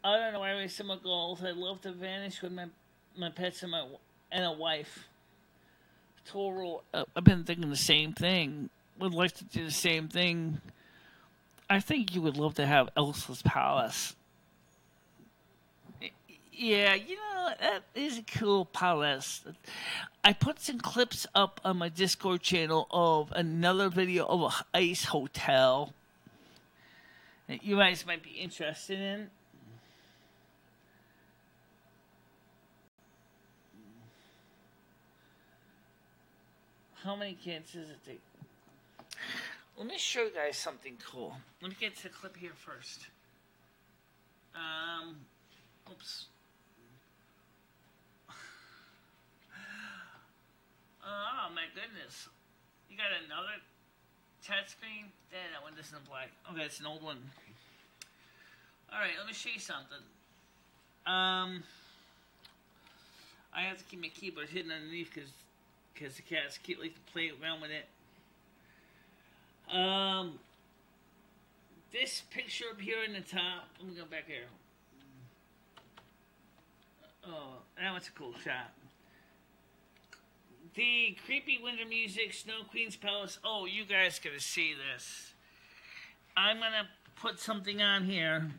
I don't know why I raise some goals. I'd love to vanish with my pets and a wife. Total. I've been thinking the same thing. Would like to do the same thing. I think you would love to have Elsa's Palace. Yeah, that is a cool palace. I put some clips up on my Discord channel of another video of an ice hotel that you guys might be interested in. How many kids does it take? Let me show you guys something cool. Let me get to the clip here first. Oops. Oh my goodness. You got another chat screen? Damn, that one doesn't apply. Okay, it's an old one. Alright, let me show you something. I have to keep my keyboard hidden underneath because the cats keep like to play around with it. this picture up here in the top, let me go back here. Oh, that was a cool shot. The creepy winter music, Snow Queen's Palace. Oh, you guys gotta see this. I'm gonna put something on here.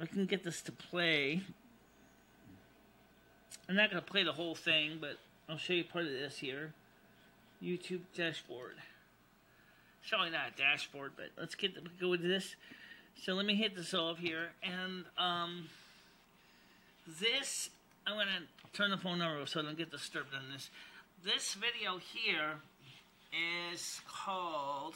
I can get this to play. I'm not gonna play the whole thing, but I'll show you part of this here. YouTube dashboard. It's probably not a dashboard, but let's go with this. So let me hit this off here, and this, I'm gonna turn the phone over so I don't get disturbed on this. This video here is called,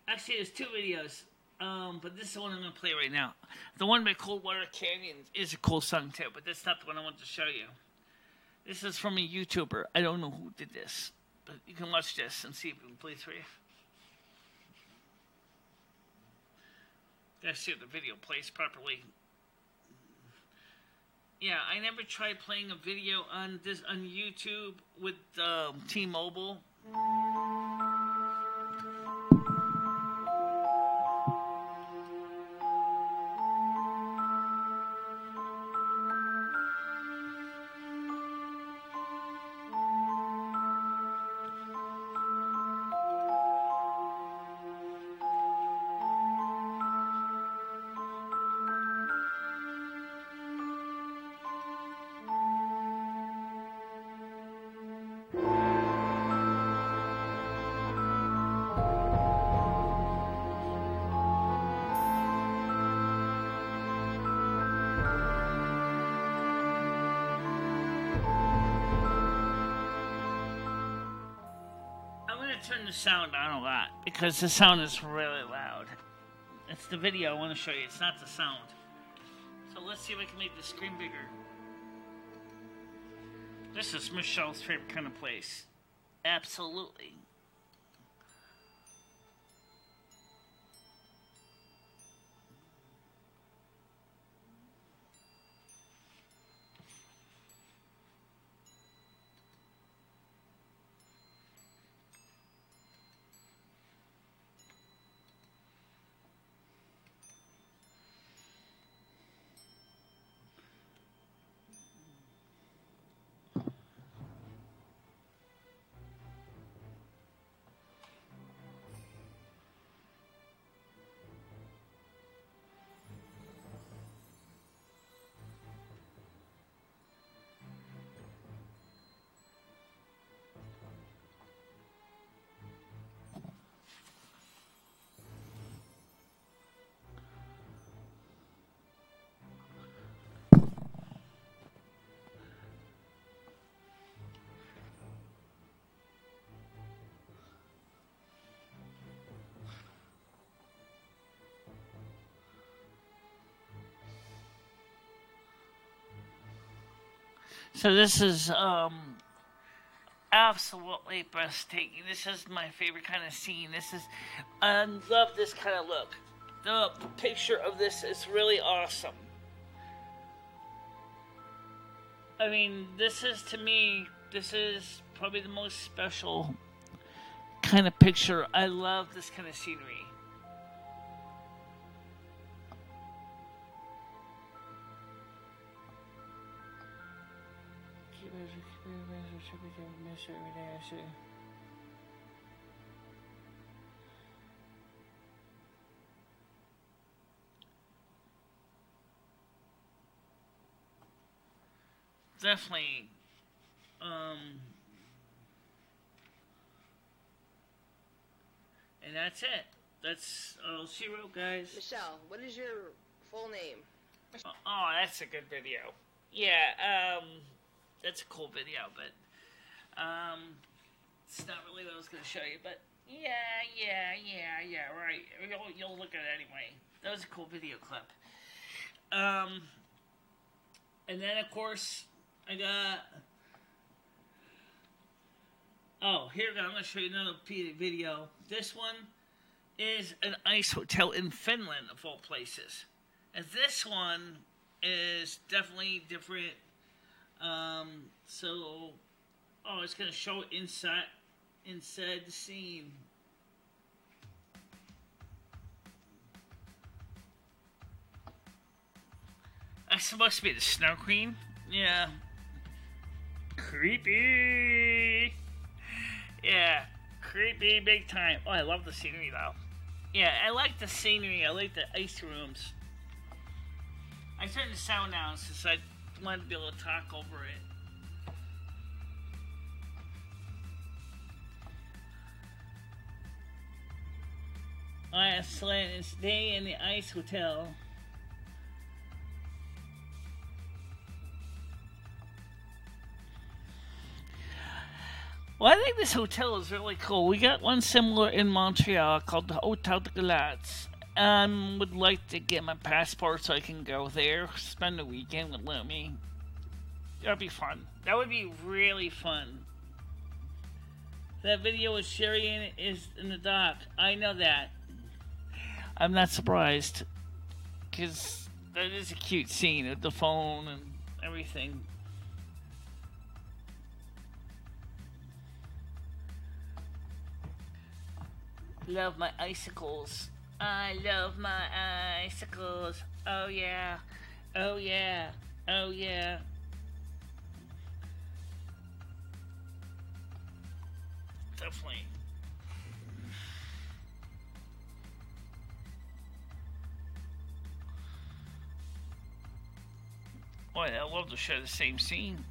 actually there's two videos, but this is the one I'm going to play right now. The one by Coldwater Canyon is a cool song too, but that's not the one I want to show you. This is from a YouTuber. I don't know who did this, but you can watch this and see if it can play for you. Gotta see if the video plays properly. Yeah, I never tried playing a video on this on YouTube with T-Mobile. Turn the sound on a lot because the sound is really loud. It's the video I want to show you, it's not the sound. So let's see if I can make the screen bigger. This is Michelle's favorite kind of place. Absolutely. So this is absolutely breathtaking. This is my favorite kind of scene. This is, I love this kind of look. The picture of this is really awesome. I mean, this is, to me, this is probably the most special kind of picture. I love this kind of scenery. Definitely, and that's it. That's all she wrote, guys. Michelle, what is your full name? Oh, that's a good video. Yeah, that's a cool video, but it's not really what I was going to show you, but yeah, right. You'll look at it anyway. That was a cool video clip. And then, of course, I got... Oh, here we go. I'm going to show you another video. This one is an ice hotel in Finland, of all places. And this one is definitely different. So, it's going to show inside the scene. supposed to be the Snow Queen? Yeah. Creepy. Yeah, creepy big time. Oh, I love the scenery though. Yeah, I like the scenery. I like the ice rooms. I turned the sound down since I wanted to be able to talk over it. I slept and stay in the ice hotel. Well, I think this hotel is really cool. We got one similar in Montreal called the Hotel de Glace. Would like to get my passport so I can go there, spend the weekend with Lumi. That'd be fun. That would be really fun. That video with Sherry in it is in the dock. I know that. I'm not surprised. Because that is a cute scene with the phone and everything. Love my icicles. I love my icicles. Oh yeah. Oh yeah. Oh yeah. Definitely. Boy, I love to share the same scene.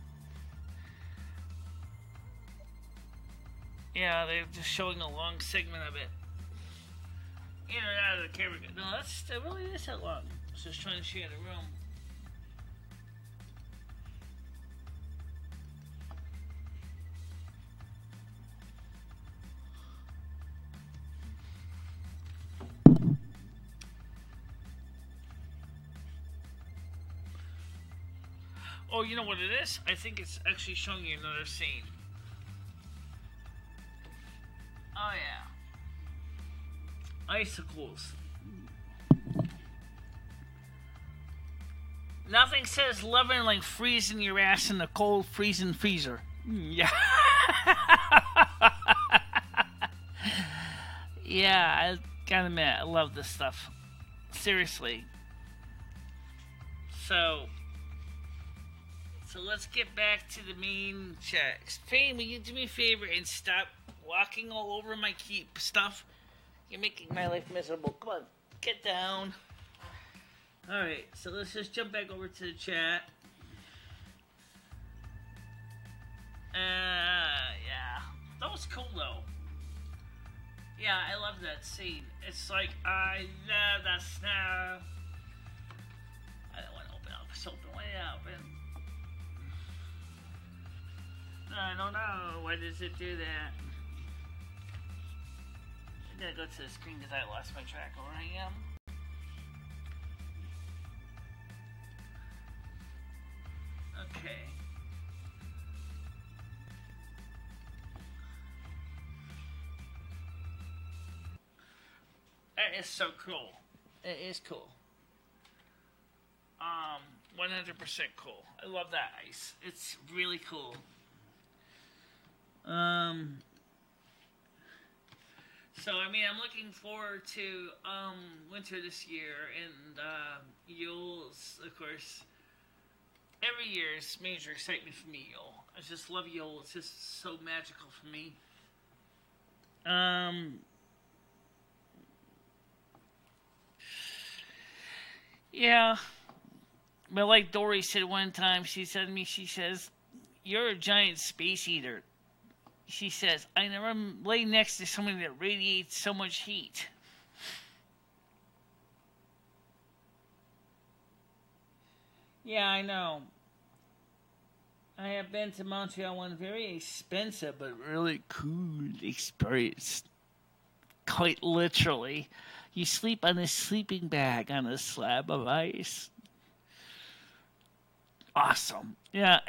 Yeah, they're just showing a long segment of it. In or out of the camera. No, that really is that long. I was just trying to share the room. Oh, you know what it is? I think it's actually showing you another scene. Oh, yeah. Icicles. Nothing says loving like freezing your ass in the cold freezing freezer. Yeah. Yeah, I gotta admit, I love this stuff. Seriously. So let's get back to the main chat. Fame, will you do me a favor and stop walking all over my keep stuff? You're making my life miserable. Come on, get down. Alright, so let's just jump back over to the chat. Yeah. That was cool, though. Yeah, I love that scene. It's like, I love the snow. I don't want to open up. It's open way open. I don't know. Why does it do that? I gotta go to the screen because I lost my track of where I am. Okay. That is so cool. It is cool. 100% cool. I love that ice. It's really cool. So, I mean, I'm looking forward to winter this year, and Yule's, of course, every year is major excitement for me, Yule. I just love Yule. It's just so magical for me. Yeah. But like Dory said one time, she said to me, she says, "You're a giant space eater." She says, "I never lay next to somebody that radiates so much heat." Yeah, I know. I have been to Montreal, one very expensive but really cool experience. Quite literally. You sleep on a sleeping bag on a slab of ice. Awesome. Yeah.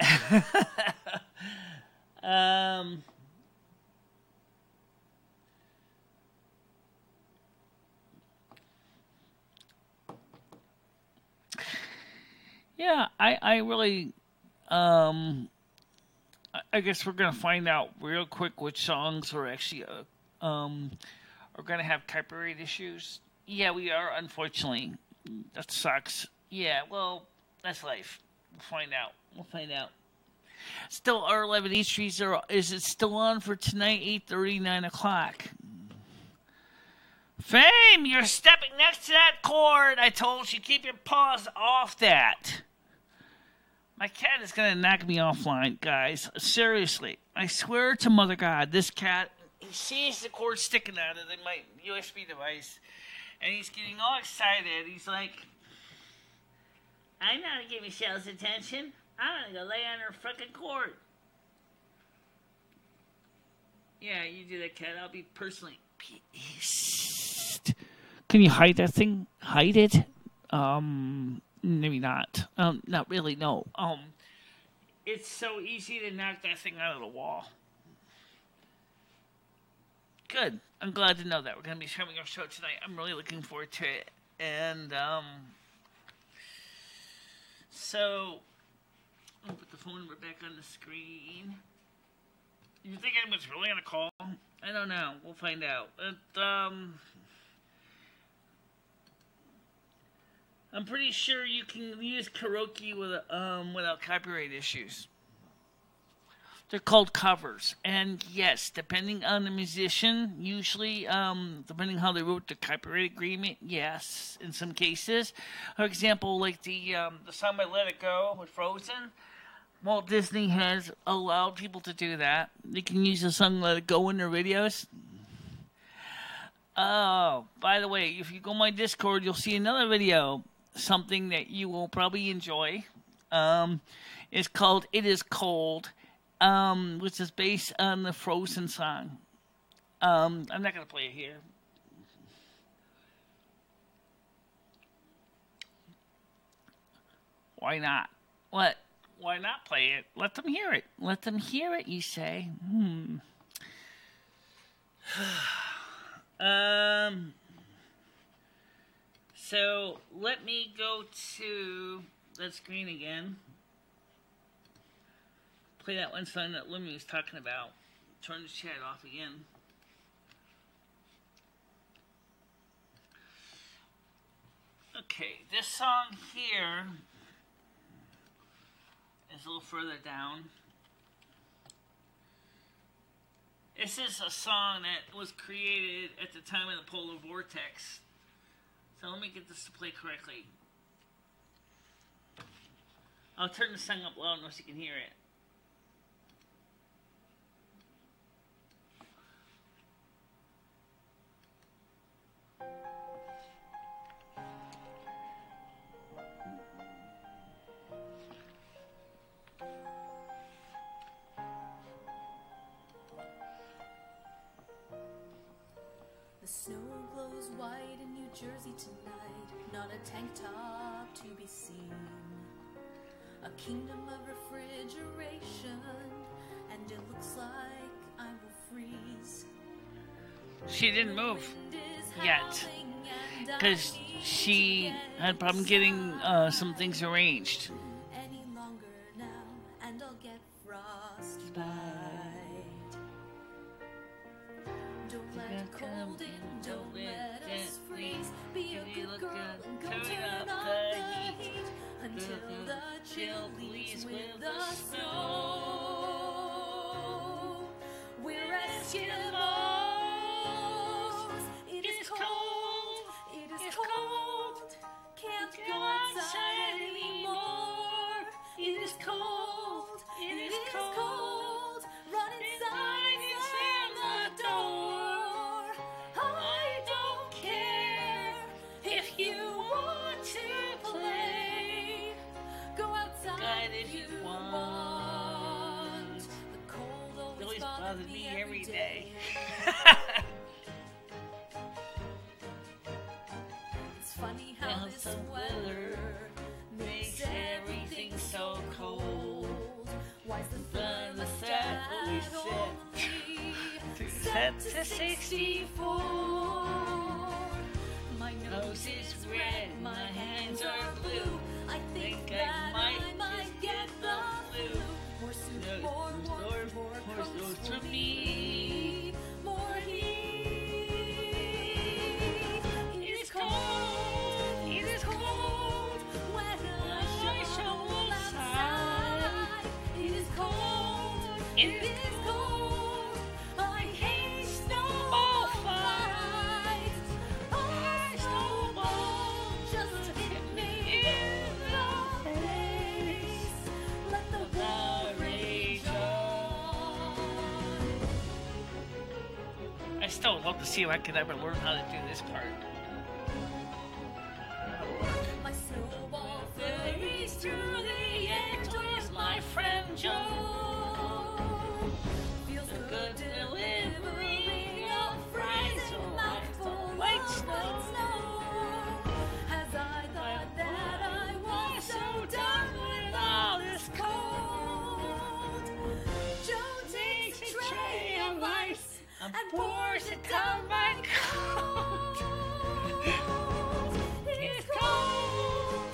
Yeah, I really, I guess we're gonna find out real quick which songs are actually, are gonna have copyright issues. Yeah, we are, unfortunately. That sucks. Yeah, well, That's life. We'll find out. Still, R11 is it still on for tonight, 8:30, 9 o'clock? Fame, you're stepping next to that cord. I told you, keep your paws off that. My cat is going to knock me offline, guys. Seriously. I swear to Mother God, this cat, he sees the cord sticking out of my USB device, and he's getting all excited. He's like, I'm not going to give Michelle's attention. I'm going to go lay on her fucking cord. Yeah, you do that, cat. I'll be personally pissed. Can you hide that thing? Hide it? Maybe not. Not really, no. It's so easy to knock that thing out of the wall. Good. I'm glad to know that. We're going to be having our show tonight. I'm really looking forward to it. And, so, I'll put the phone number back on the screen. You think anyone's really going to call? I don't know. We'll find out. I'm pretty sure you can use karaoke without copyright issues. They're called covers. And yes, depending on the musician, usually, depending how they wrote the copyright agreement, yes, in some cases. For example, like the song by Let It Go with Frozen, Walt Disney has allowed people to do that. They can use the song Let It Go in their videos. Oh, by the way, if you go on my Discord, you'll see another video, something that you will probably enjoy. It's called It Is Cold, which is based on the Frozen song. I'm not going to play it here. Why not? What? Why not play it? Let them hear it. Let them hear it, you say. So let me go to that screen again. Play that one song that Lemmy was talking about. Turn the chat off again. Okay, this song here is a little further down. This is a song that was created at the time of the polar vortex. So let me get this to play correctly. I'll turn the song up loud so you can hear it. The snow glows white in New Jersey tonight, not a tank top to be seen. A kingdom of refrigeration, and it looks like I will freeze. She didn't move yet, because she had a problem getting some things arranged. Any longer now, and I'll get frostbite. Don't let cold in, don't let us freeze. Be a good girl and go turn up the heat until the chill leaves with the snow. We're Eskimos. It is cold. It is cold. Can't go outside anymore. It is cold. It is cold. Run inside and slam the door. I don't care if you want to play. Go outside if you want. The cold always bothers me every day. It's funny how this weather makes everything so cold. Why's the thermostat only set to 64? My nose is red, my hands are blue. I think that I might get the flu. More soup, more warmth, more coats for me. More heat. It is cold. It is cold. When I to see if I could ever learn how to do this part. My snowball ferries through the end towards my friend Joe. Feels good delivering a freezing night full white snow. As I thought that I was so done with all this cold, Joe takes a tray of ice and pours it down my coat. It is cold,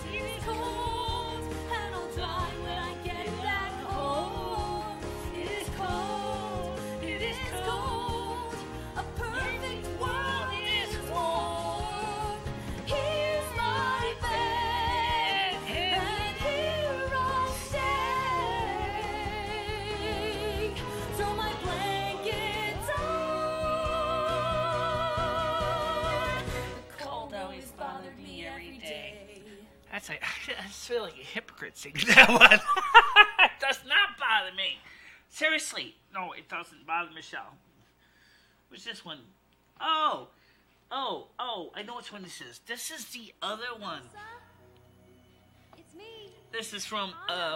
and I'll die when I get back home. It is cold, a perfect world is warm. Here's my bed, and here I'll stay. Throw my blankets on. The cold always bothered me every day. That's like, I just feel like a hypocrite singing that one. It does not bother me. Seriously. No, it doesn't bother Michelle. What's this one? Oh, I know which one this is. This is the other one. It's me. This is from,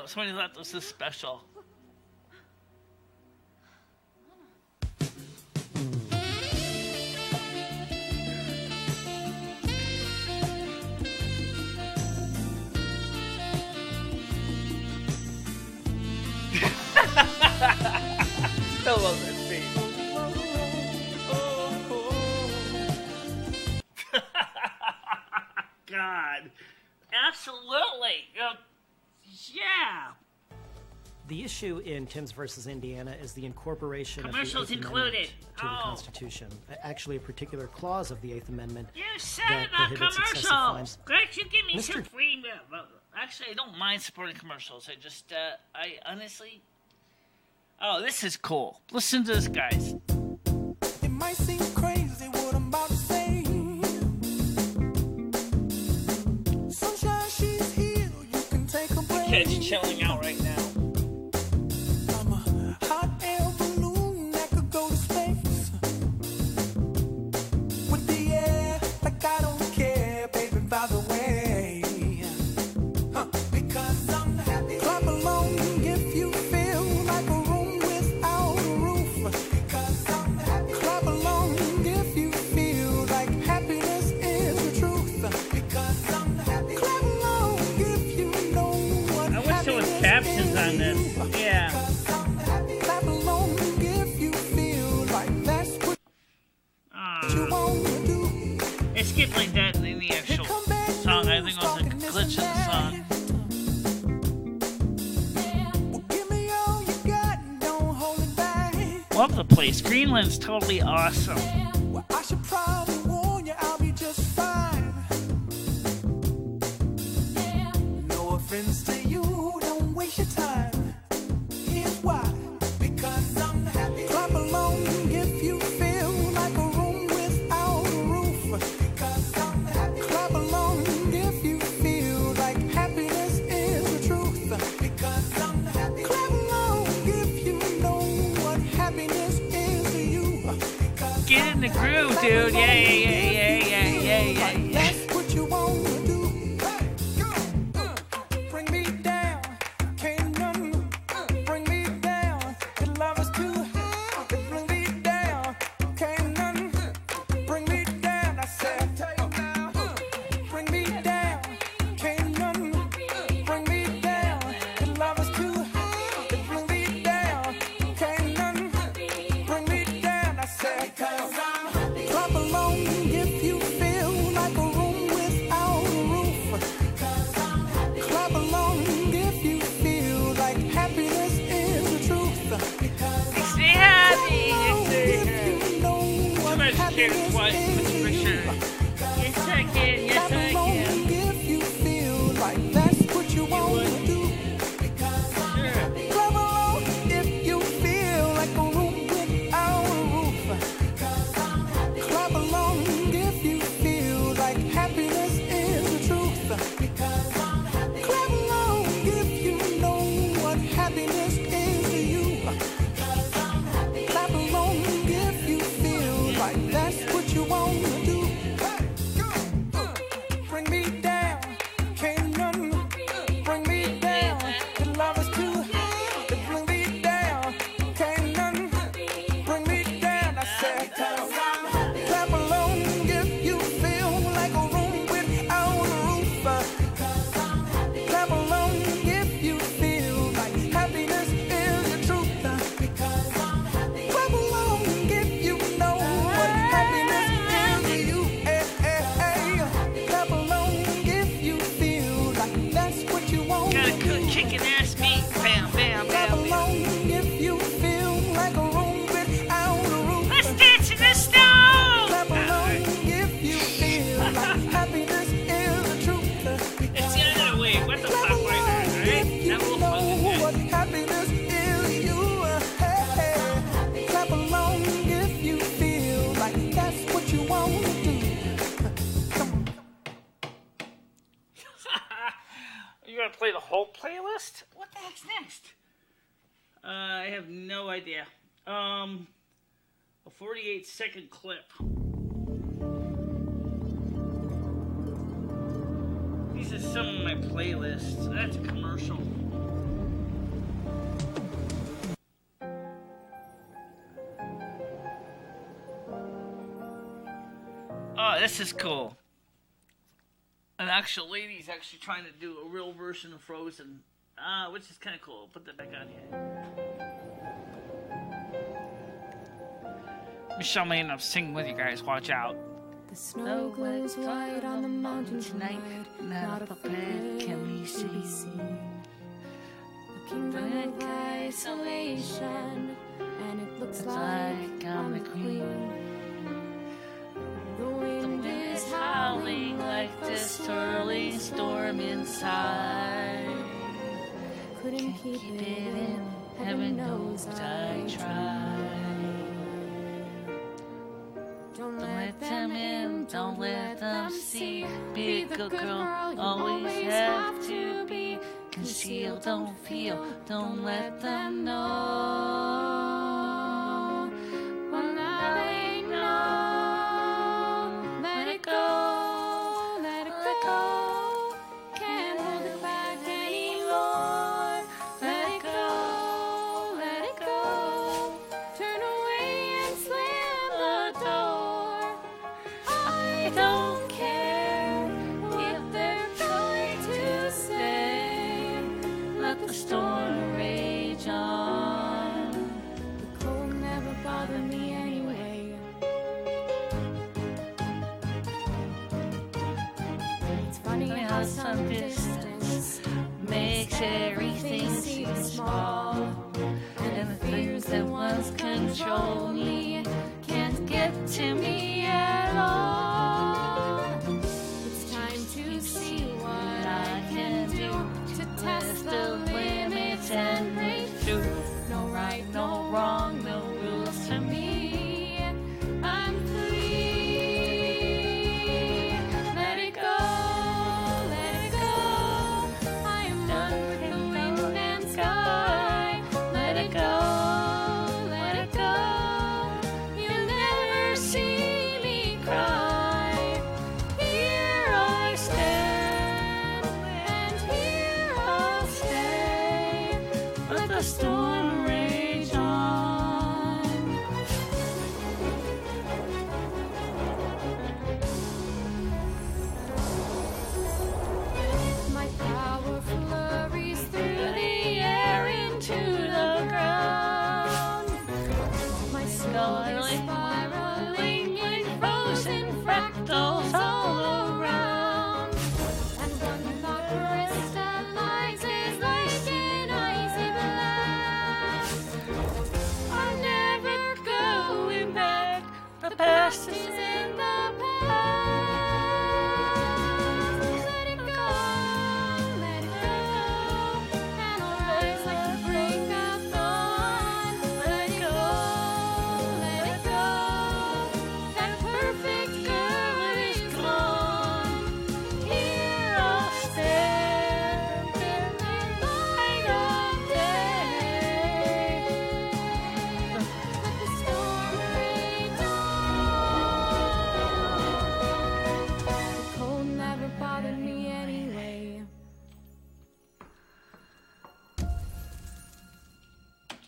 somebody thought this was special. I love that scene. God. Absolutely. Yeah. The issue in Tim's versus Indiana is the incorporation Commercials of the Eighth included. Amendment to the Oh. Constitution. Actually, a particular clause of the Eighth Amendment You said that about prohibits excessive commercials. fines. Could you give me Mr. some free... Actually, I don't mind supporting commercials. I just, I honestly... Oh, this is cool. Listen to this, guys. It might seem crazy what I'm about to say. Sunshine, she's here. You can take a break. Kid's chilling out right now. I'm a hot air balloon that could go to space. With the air, like I don't care, baby, by the way. Because I'm happy. Clap along if you feel like a room without a roof. Because I'm happy. Clap along if you feel like happiness is the truth. Because I'm happy. Clap along if you know what I wish there was happiness captions on this. is. Yeah. Because I'm happy. Clap along if you feel like that's what you want to do. It skipped like that in the actual song. I think it was a glitch in the song. Well, give me all you got and don't hold it back. Love the place. Greenland's totally awesome. Well, I should probably warn you, I'll be just fine. No offense to you, don't waste your time. Here's why. Because I'm happy. Clap along if you feel like a room without a roof. Because I'm happy. Clap along if you feel like happiness is the truth. Because I'm happy. Clap along if you know what happiness is to you. Because Get in the groove, dude. Yeah. that's what you want to do. Bring me down, can't none bring me down. Your love is too high. Bring me down, can't none bring me down. I said, bring me down, can't none bring me down. Your love is too high. Bring me down, can't none bring me down. I said, clap along if you feel like a room without a roof. Clap along if you feel like happiness is the truth. Stay happy. If you know what much happiness kids watch is this to for you. sure. Yes, I can. Yes, Clap I along can. if you feel like that's what you want to do. Sure. Clap along if you feel like a room without a roof. Clap along if you feel like happiness is the truth. Clap along if you know what happiness is to you. Clap along if you feel like that's you're going to play the whole playlist? What the heck's next? I have no idea. A 48-second clip. These are some of my playlists. That's a commercial. Oh, this is cool. An actual lady's actually trying to do a real version of Frozen, which is kind of cool. Put that back on here. Michele may end up singing with you guys. Watch out. The snow glows white on the mountain tonight. Not a footprint can be seen. A kingdom of isolation, and it looks like I'm the queen. The wind is howling like this swirling storm inside. Couldn't keep it in, heaven knows I tried. Don't let them in, don't let them see. Be a good girl, always have to be. Conceal, don't feel, don't let them know. Well, now they know. Let it go, let it go. Can't hold it back anymore. Let it go, let it go. Turn away and slam the door. I don't care if they're going to say, let the storm rage on. The cold never bothered me anyway. It's funny how some distance makes everything seem small. And the fears that once controlled me can't get to me at all. It's time to see what I can do to test the limits and make through. No right, no wrong, no rules for me. I'm free. Let it go, let it go. I am under the wind and sky. Let it go, let it go. You'll never see me cry. Here I stand, and here I'll stay. Let the storm rage on. My power flurries through the air into the ground. My skull is spiraling in frozen fractals all around. And one thought crystallizes like an icy blast. I'm never going back. The past is in the past. Let it go, let it go. And I'll rise like the break of dawn. Let it go, let it go. That perfect girl is gone. Here I'll stand in the light of day. Let the storm rage on. The cold never bothered me anyway.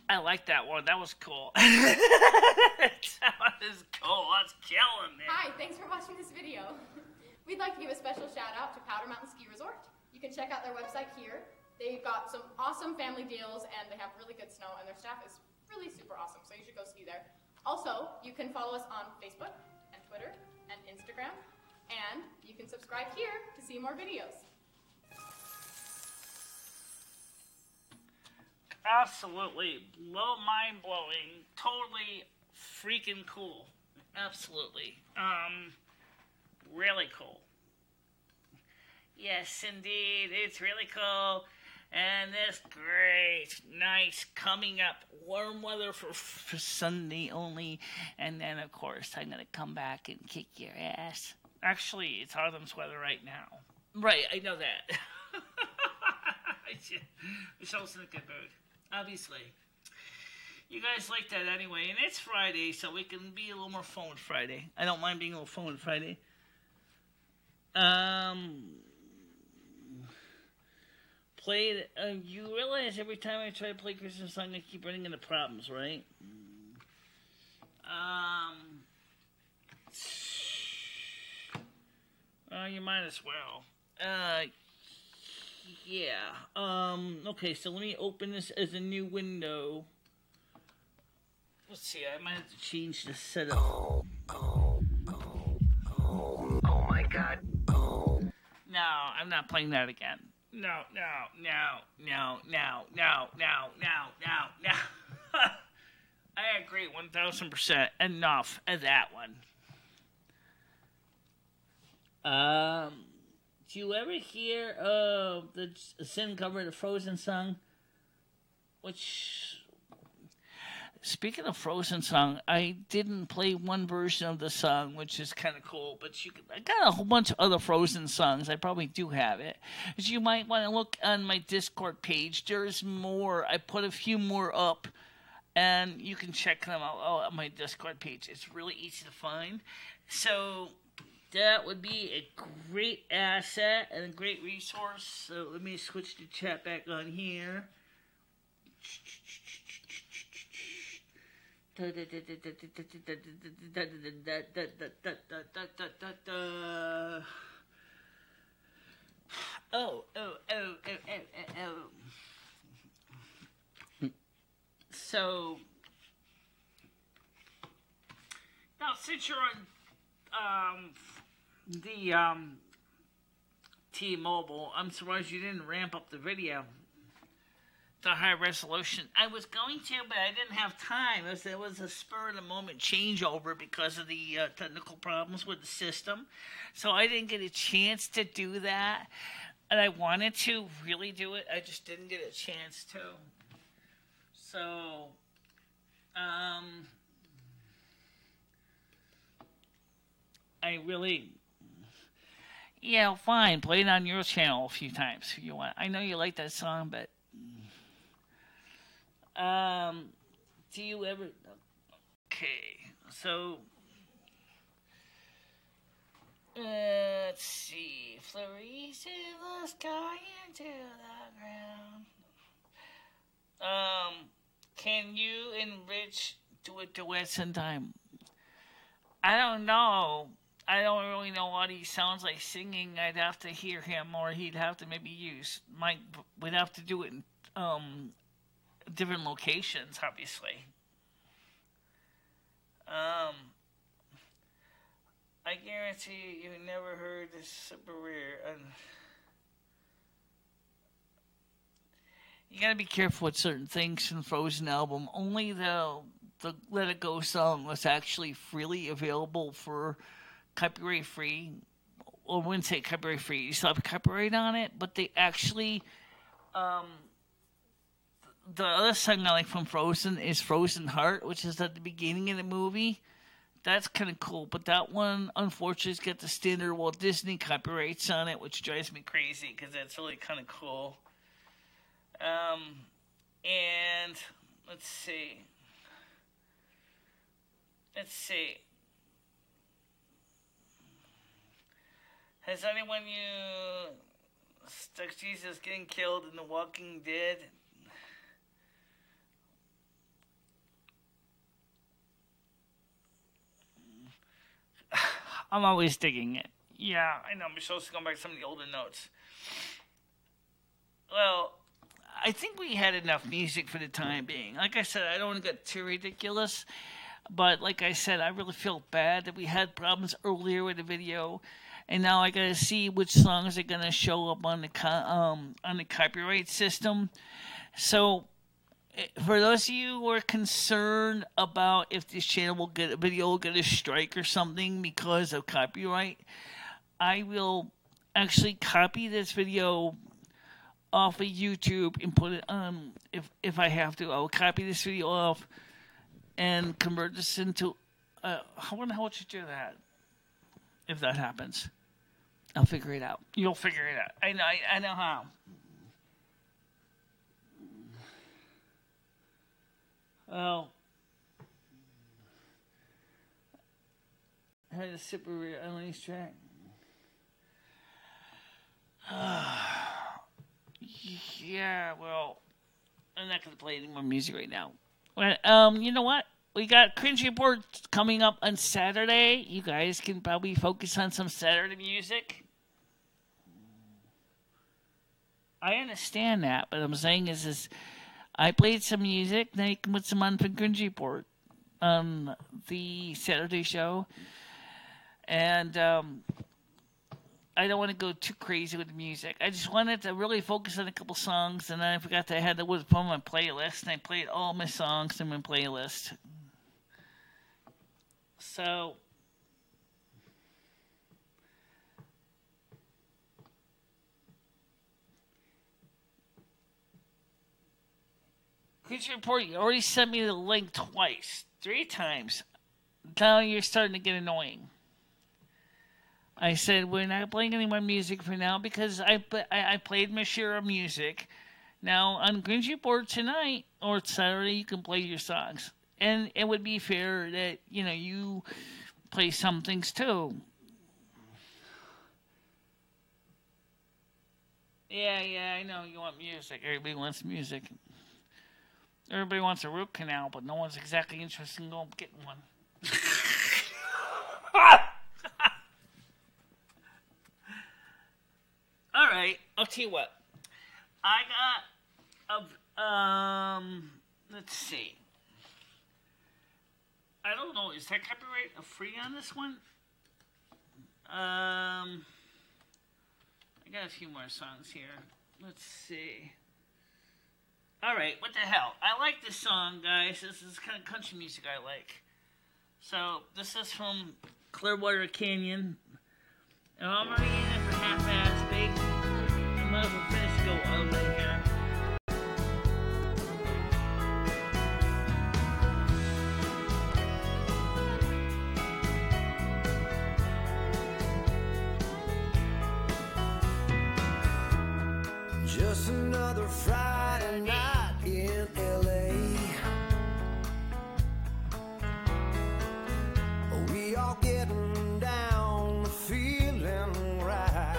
I like that one. That was cool. That was cool. That's killing me. Hi, thanks for watching this video. We'd like to give a special shout out to Powder Mountain Ski Resort. You can check out their website here. They've got some awesome family deals and they have really good snow and their staff is really super awesome, so you should go ski there. Also, you can follow us on Facebook and Twitter and Instagram, and you can subscribe here to see more videos. Absolutely. Mind-blowing. Totally freaking cool. Absolutely. Really cool. Yes, indeed. It's really cool. And this great, nice, coming up, warm weather for Sunday only. And then, of course, I'm going to come back and kick your ass. Actually, it's autumn's weather right now. Right, I know that. Michelle's in a good mood, obviously. You guys like that anyway, and it's Friday, so we can be a little more fun with Friday. I don't mind being a little fun with Friday. Played. You realize every time I try to play Christmas song, I keep running into problems, right? You might as well. Yeah. Okay, so let me open this as a new window. Let's see, I might have to change the setup. Oh my god. No, I'm not playing that again. No. I agree 1000%. Enough of that one. Do you ever hear of the Sin cover of the Frozen song? Which, speaking of Frozen song, I didn't play one version of the song, which is kind of cool. But I got a whole bunch of other Frozen songs. I probably do have it. As you might want to look on my Discord page. There's more. I put a few more up, and you can check them out on my Discord page. It's really easy to find. So that would be a great asset and a great resource. So let me switch the chat back on here. Oh. So now, since you're on the T-Mobile, I'm surprised you didn't ramp up the video to high resolution. I was going to, but I didn't have time. It was a spur-of-the-moment changeover because of the technical problems with the system. So I didn't get a chance to do that. And I wanted to really do it. I just didn't get a chance to. So, I really... Yeah, fine. Play it on your channel a few times if you want. I know you like that song, but... do you ever... Okay, so... let's see. Flurries in the sky into the ground. Can you and Rich do a duet sometime? I don't know. I don't really know what he sounds like singing. I'd have to hear him, or he'd have to maybe use Mike. We'd have to do it in different locations, obviously. I guarantee you never heard this super rare. You gotta be careful with certain things in the Frozen album. Only the Let It Go song was actually freely available for copyright free. Well, I wouldn't say copyright free. You still have copyright on it, but they actually... the other song I like from Frozen is Frozen Heart, which is at the beginning of the movie. That's kind of cool, but that one, unfortunately, has got the standard Walt Disney copyrights on it, which drives me crazy, because that's really kind of cool. And, let's see. Has anyone stuck Jesus getting killed in The Walking Dead? I'm always digging it. Yeah, I know. Michelle's going back to some of the older notes. Well, I think we had enough music for the time being. Like I said, I don't want to get too ridiculous. But like I said, I really feel bad that we had problems earlier with the video. And now I got to see which songs are going to show up on the copyright system. So... for those of you who are concerned about if this channel will get a a strike or something because of copyright, I will actually copy this video off of YouTube and put it on. If I have to, I will copy this video off and convert this into. I wonder how much you do that. If that happens, I'll figure it out. You'll figure it out. I know how. Oh. I had a super unleashed track. Yeah, well, I'm not going to play any more music right now. But, you know what? We got Cringe Report coming up on Saturday. You guys can probably focus on some Saturday music. I understand that, but I'm saying is I played some music, now you can put some on for Cringe Report on the Saturday show. And I don't want to go too crazy with the music. I just wanted to really focus on a couple songs, and then I forgot that I had to put on my playlist, and I played all my songs in my playlist. So, Cringe Report, you already sent me the link twice, 3 times. Now you're starting to get annoying. I said, we're not playing any more music for now because I played my share of music. Now, on Cringe Report tonight or Saturday, you can play your songs. And it would be fair that, you play some things too. Yeah, I know you want music. Everybody wants music. Everybody wants a root canal, but no one's exactly interested in going getting one. All right, I'll tell you what. I got let's see. I don't know. Is that copyright free on this one? I got a few more songs here. Let's see. All right, what the hell? I like this song, guys. This is kind of country music I like. So this is from Clearwater Canyon. And I'm already in it for half-ass, baby. I might as well finish go over here. Just another Friday night in L.A. We all getting down, feeling right.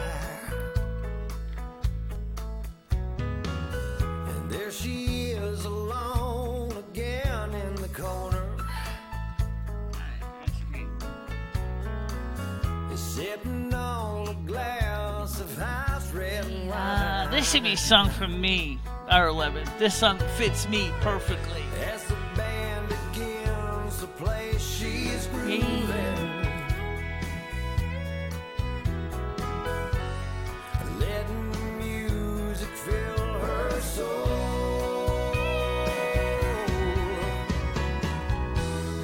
And there she is alone again in the corner, sipping on a glass of ice red wine. This should be a song from me, R11. This song fits me perfectly. As the band begins to play, she's grooving. Letting the music fill her soul.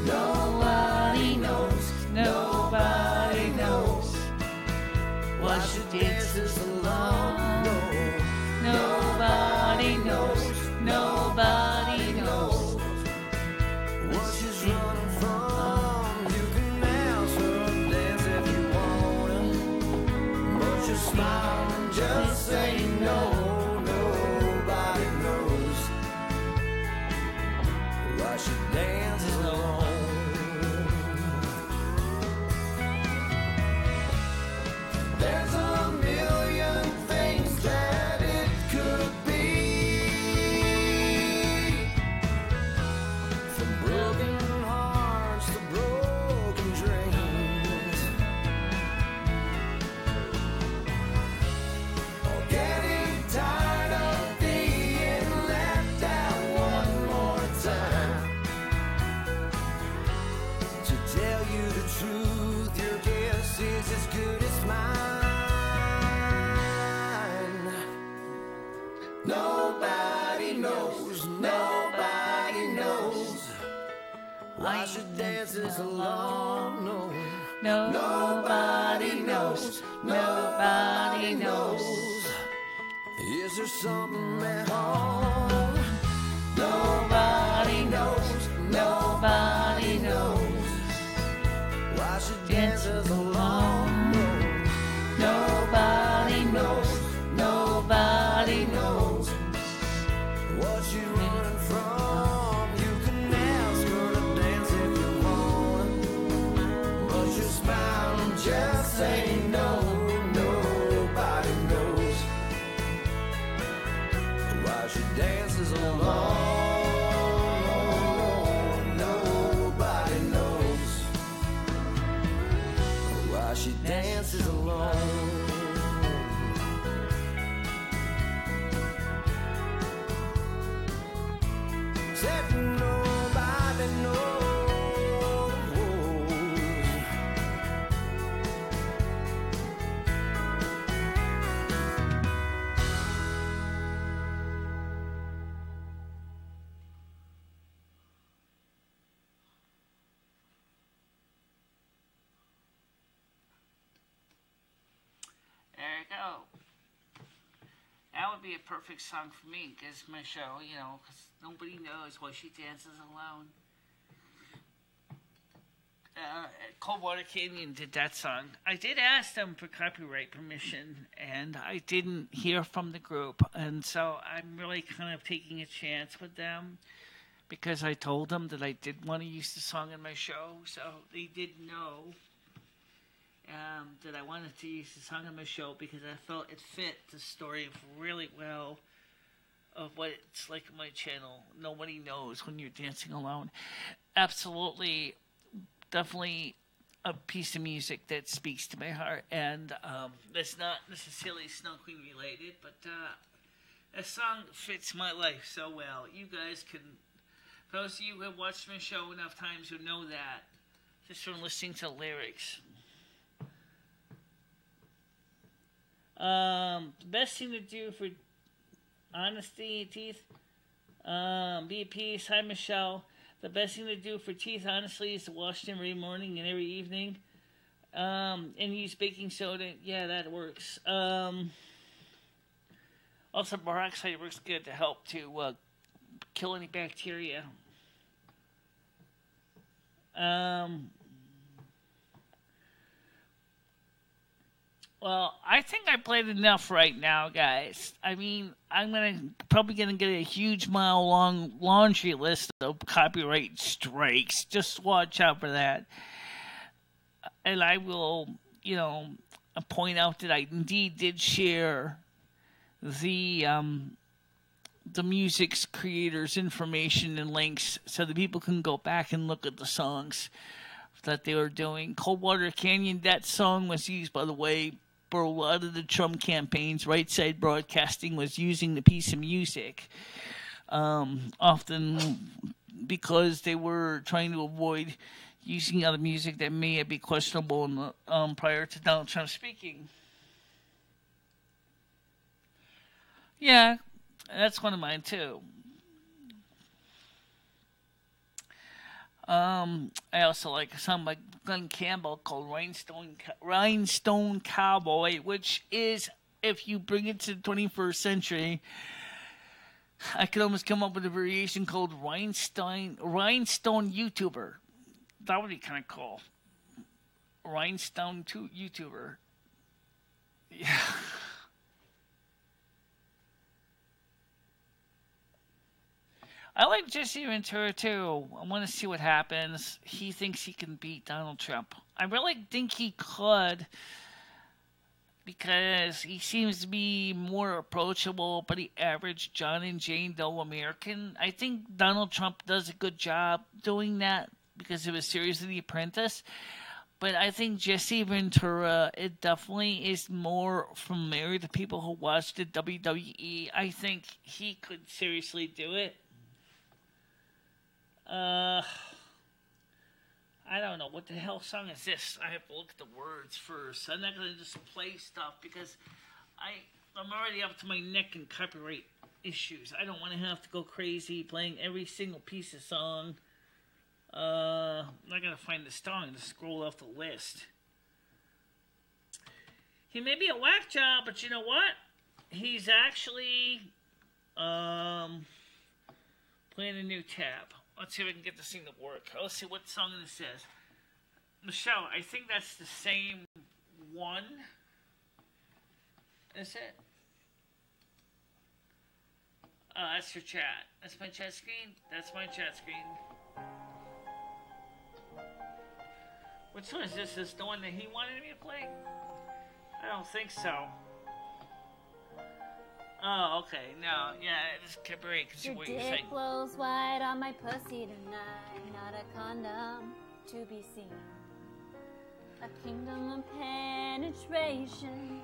Nobody knows, nobody knows why she dances alone. Nobody knows, nobody knows what she's running from. You can ask her to dance if you want to, but you smile and just say no. Nobody knows why she dances alone. There's a million things that it could be, from broken hearts to broken dreams, or getting tired of being left out one more time. To tell you the truth, your guess is as good as mine. Nobody knows, nobody knows why she dances alone. No, nobody knows, nobody knows. Is there something at home? Nobody knows, nobody knows why she dances alone. Nobody knows, nobody knows what she's running from. You can dances alone. Said nobody knows. There you go. That would be a perfect song for me, because my show, you know, because nobody knows why she dances alone. Coldwater Canyon did that song. I did ask them for copyright permission, and I didn't hear from the group, and so I'm really kind of taking a chance with them, because I told them that I did want to use the song in my show, so they did know that I wanted to use the song on my show because I felt it fit the story really well of what it's like on my channel. Nobody knows when you're dancing alone. Absolutely, definitely a piece of music that speaks to my heart, and that's not necessarily Snow Queen related, but that song fits my life so well. You guys can, those of you who have watched my show enough times who know that, just from listening to the lyrics. The best thing to do for honesty, teeth, be at peace. Hi, Michelle. The best thing to do for teeth, honestly, is to wash them every morning and every evening. And use baking soda. Yeah, that works. Also, peroxide works good to help to kill any bacteria. Well, I think I played enough right now, guys. I mean, I'm probably gonna get a huge mile-long laundry list of copyright strikes. Just watch out for that. And I will, you know, point out that I indeed did share the music's creators' information and links so that people can go back and look at the songs that they were doing. Coldwater Canyon, that song was used, by the way, for a lot of the Trump campaigns. Right Side Broadcasting was using the piece of music, often because they were trying to avoid using other music that may be questionable in the, prior to Donald Trump speaking. Yeah, that's one of mine too. I also like a song by Glenn Campbell called Rhinestone Cowboy, which is, if you bring it to the 21st century, I could almost come up with a variation called Rhinestone YouTuber. That would be kind of cool. Rhinestone YouTuber. Yeah. I like Jesse Ventura too. I want to see what happens. He thinks he can beat Donald Trump. I really think he could, because he seems to be more approachable but the average John and Jane Doe American. I think Donald Trump does a good job doing that because of his series of The Apprentice. But I think Jesse Ventura, it definitely is more familiar to people who watch the WWE. I think he could seriously do it. I don't know. What the hell song is this? I have to look at the words first. I'm not going to just play stuff because I'm already up to my neck in copyright issues. I don't want to have to go crazy playing every single piece of song. I got to find the song to scroll off the list. He may be a whack job, but you know what? He's actually playing a new tab. Let's see if I can get this thing to work. Let's see what song this is. Michelle, I think that's the same one. Is it? Oh, that's your chat. That's my chat screen? That's my chat screen. What song is this? Is this the one that he wanted me to play? I don't think so. Oh, okay. No, yeah, it's cabaret. Your What dick you're saying. blows wide on my pussy tonight. Not a condom to be seen. a kingdom of penetration,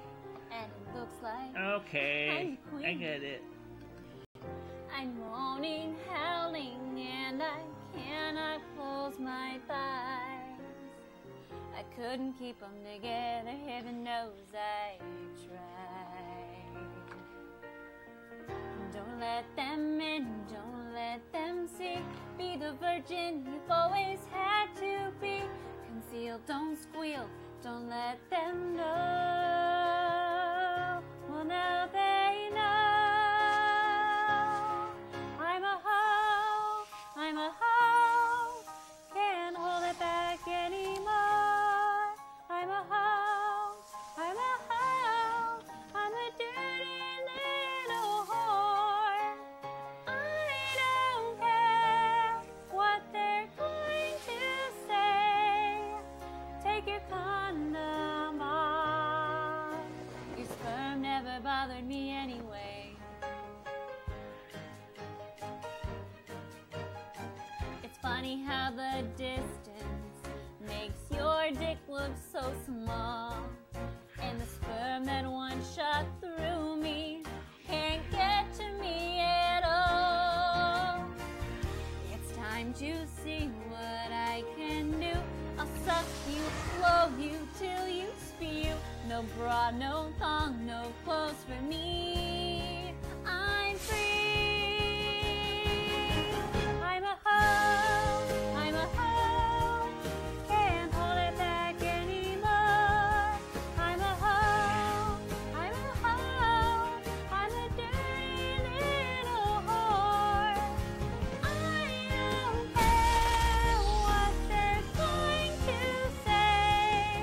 and it looks like Okay, I'm the queen. I get it. I'm moaning, howling, and I cannot close my thighs. I couldn't keep them together, heaven knows I tried. Don't let them in, don't let them see. Be the virgin you've always had to be. Conceal, don't squeal, don't let them know. Well, now they know. I'm a hoe, I'm a hoe. Can't hold it back anymore. I'm a hoe, I'm a hoe. I'm a dirty little whore. I don't care what they're going to say. Take your condom off. Your sperm never bothered me anyway. It's funny how the distance makes your dick look so small, and the sperm that once shot through me can't get to me at all. It's time to see what I can do. I'll suck you, blow you till you spew. No bra, no thong, no clothes for me. I'm free. I'm a hoe, I'm a hoe. Can't hold it back anymore. I'm a hoe, I'm a hoe. I'm a dirty little whore. I don't care what they're going to say.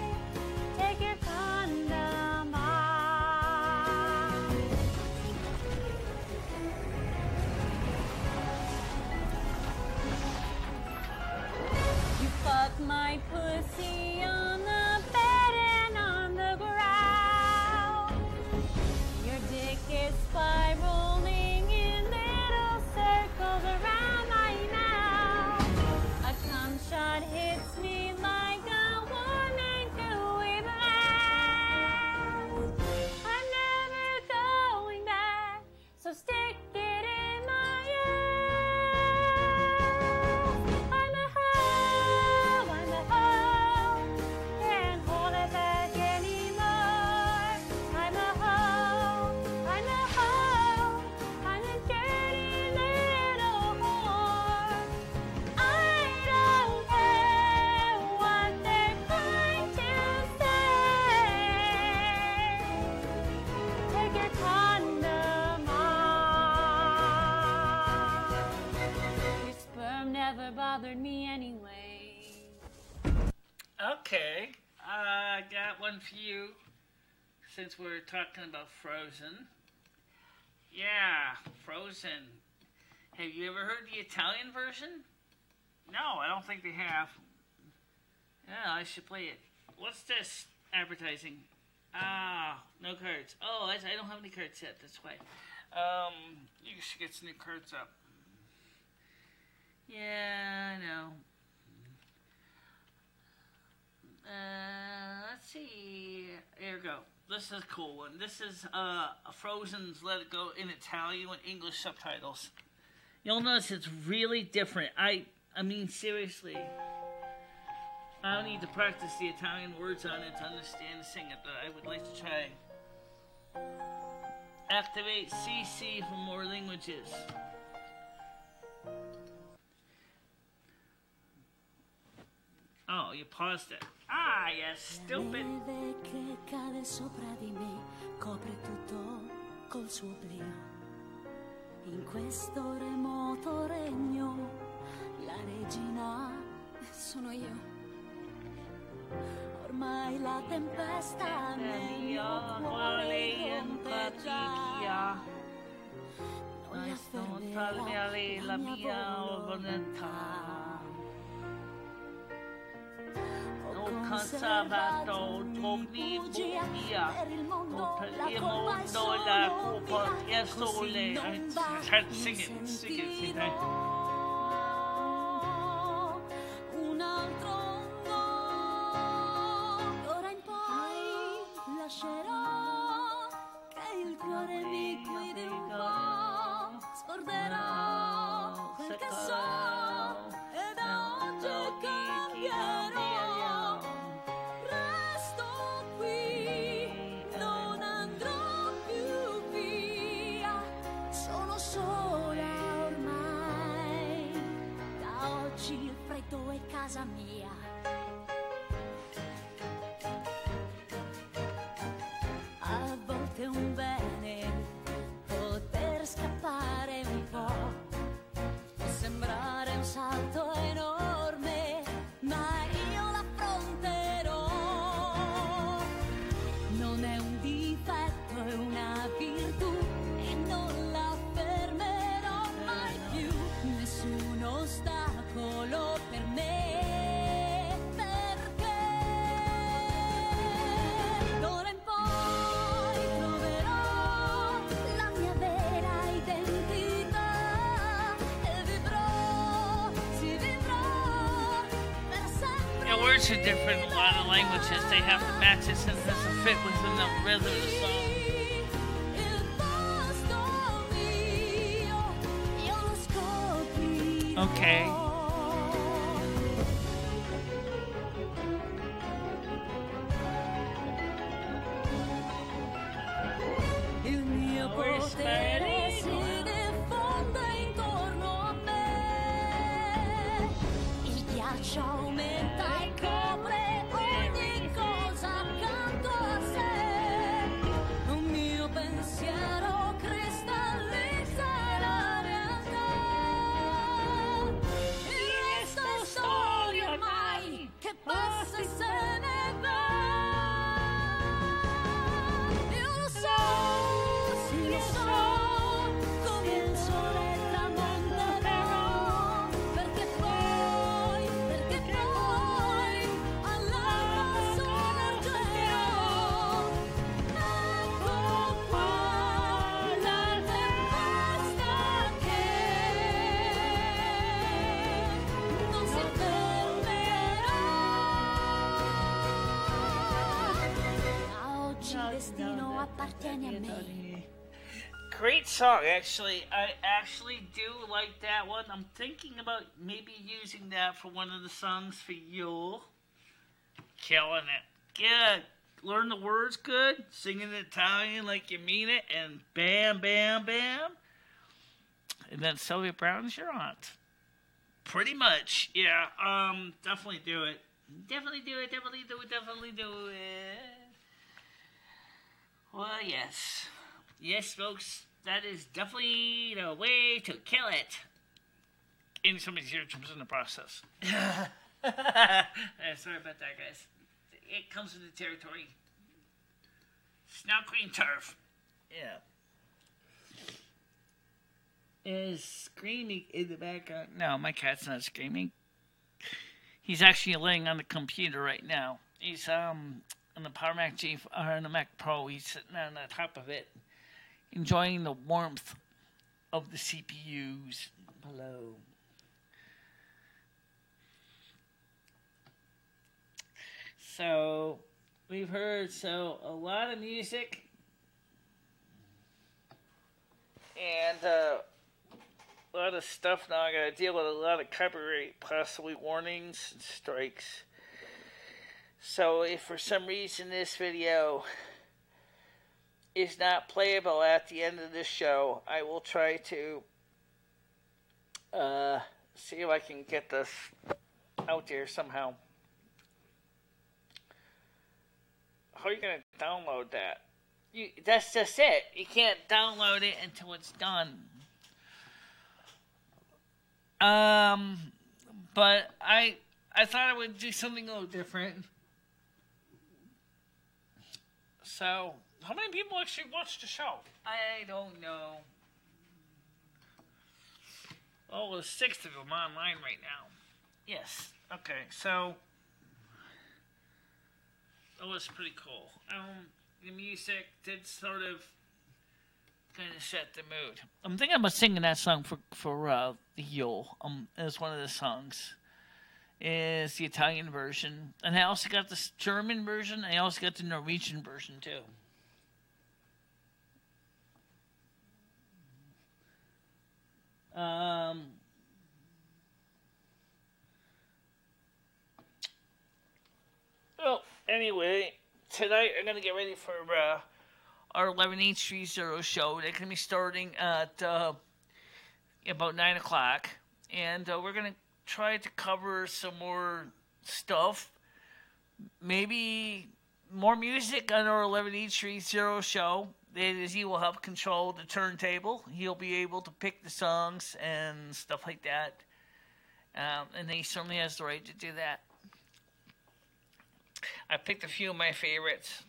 Take your condom off. You fuck my pussy on the bed and on the ground. Your dick is spiraling in little circles around my mouth. A cum shot hits me like a warming gooey blast. I'm never going back, so stick it in my ass. I'm a hoe, I'm a hoe. Can't hold it back anymore. I'm a hoe, I'm a hoe. I'm a dirty little whore. I don't care what they're going to say. Take your condom off. Your sperm never bothered me anyway. Okay, I got one for you, since we're talking about Frozen. Yeah, Frozen. Have you ever heard the Italian version? No, I don't think they have. Yeah, I should play it. What's this advertising? Ah, no cards. Oh, I don't have any cards yet, that's why. You should get some new cards up. Yeah, I know. Let's see. Here we go. This is a cool one. This is Frozen's Let It Go in Italian with English subtitles. You'll notice it's really different. I mean, seriously. I don't need to practice the Italian words on it to understand and sing it, but I would like to try. Activate CC for more languages. Oh, you paused it. Ah, you stupid. Neve che cade sopra di me copre tutto col suo oblio. In questo remoto regno la regina sono io. Ormai la tempesta nel mio cuore rompe già. Non la fermerà la mia volontà. Ho conservato troppi bugia per il mondo, la colpa è sole. Sing it. Un altro no. lascerò che il cuore mi guidi un po', scorderò quel che so e da oggi cambierò. Resto qui, non andrò più via, sono sola ormai, da oggi il freddo è casa mia. A volte è un bene poter scappare un po', può sembrare un salto enorme, ma io l'affronterò. Non è un difetto, è una virtù e non la fermerò mai più. Nessun ostacolo per me, perché d'ora in poi troverò la mia vera identità e vivrò, si vivrò per sempre. The words are different in a lot of languages. They have to match it since it doesn't fit within the rhythm of the song. Il posto mio, io lo scoprirò. Okay. Il mio potere si diffonde intorno a me. Il ghiaccio aumenta e copre ogni cosa accanto a sé. Un mio pensiero cristallizza la realtà. Il resto è storia ormai che passa e se ne va. Io lo so, sì lo so, come il sole tramonterò, perché poi all'alba sorgerò. Ecco qua la tempesta che non si fermerà. Da oggi il destino appartiene a me. Great song, actually. I actually do like that one. I'm thinking about maybe using that for one of the songs for Yule. Killing it. Good. Learn the words good. Sing in Italian like you mean it. And bam, bam, bam. And then Sylvia Brown's your aunt. Pretty much. Yeah. Definitely do it. Definitely do it. Definitely do it. Definitely do it. Well, yes. Yes, folks, that is definitely the way to kill it. And somebody's here jumps in the process. Sorry about that, guys. It comes with the territory. Snout Green Turf. Yeah. Is screaming in the background. No, my cat's not screaming. He's actually laying on the computer right now. He's on the Power Mac G or on the Mac Pro. He's sitting on the top of it, enjoying the warmth of the CPUs below. So we've heard a lot of music and a lot of stuff. Now I gotta deal with a lot of copyright possibly warnings and strikes. So if for some reason this video is not playable at the end of this show, I will try to see if I can get this out there somehow. How are you going to download that? That's just it. You can't download it until it's done. But I thought I would do something a little different. So, how many people actually watch the show? I don't know. Oh, there's 6 of them online right now. Yes. Okay, so that was pretty cool. The music did sort of kind of set the mood. I'm thinking about singing that song for the Yule. As one of the songs. is the Italian version. And I also got the German version. I also got the Norwegian version, too. Well, anyway, tonight I'm going to get ready for our 11-830 show. They're going to be starting at about 9 o'clock. And we're going to try to cover some more stuff. Maybe more music on our 11-830 show. That is, he will help control the turntable. He'll be able to pick the songs and stuff like that. And he certainly has the right to do that. I picked a few of my favorites.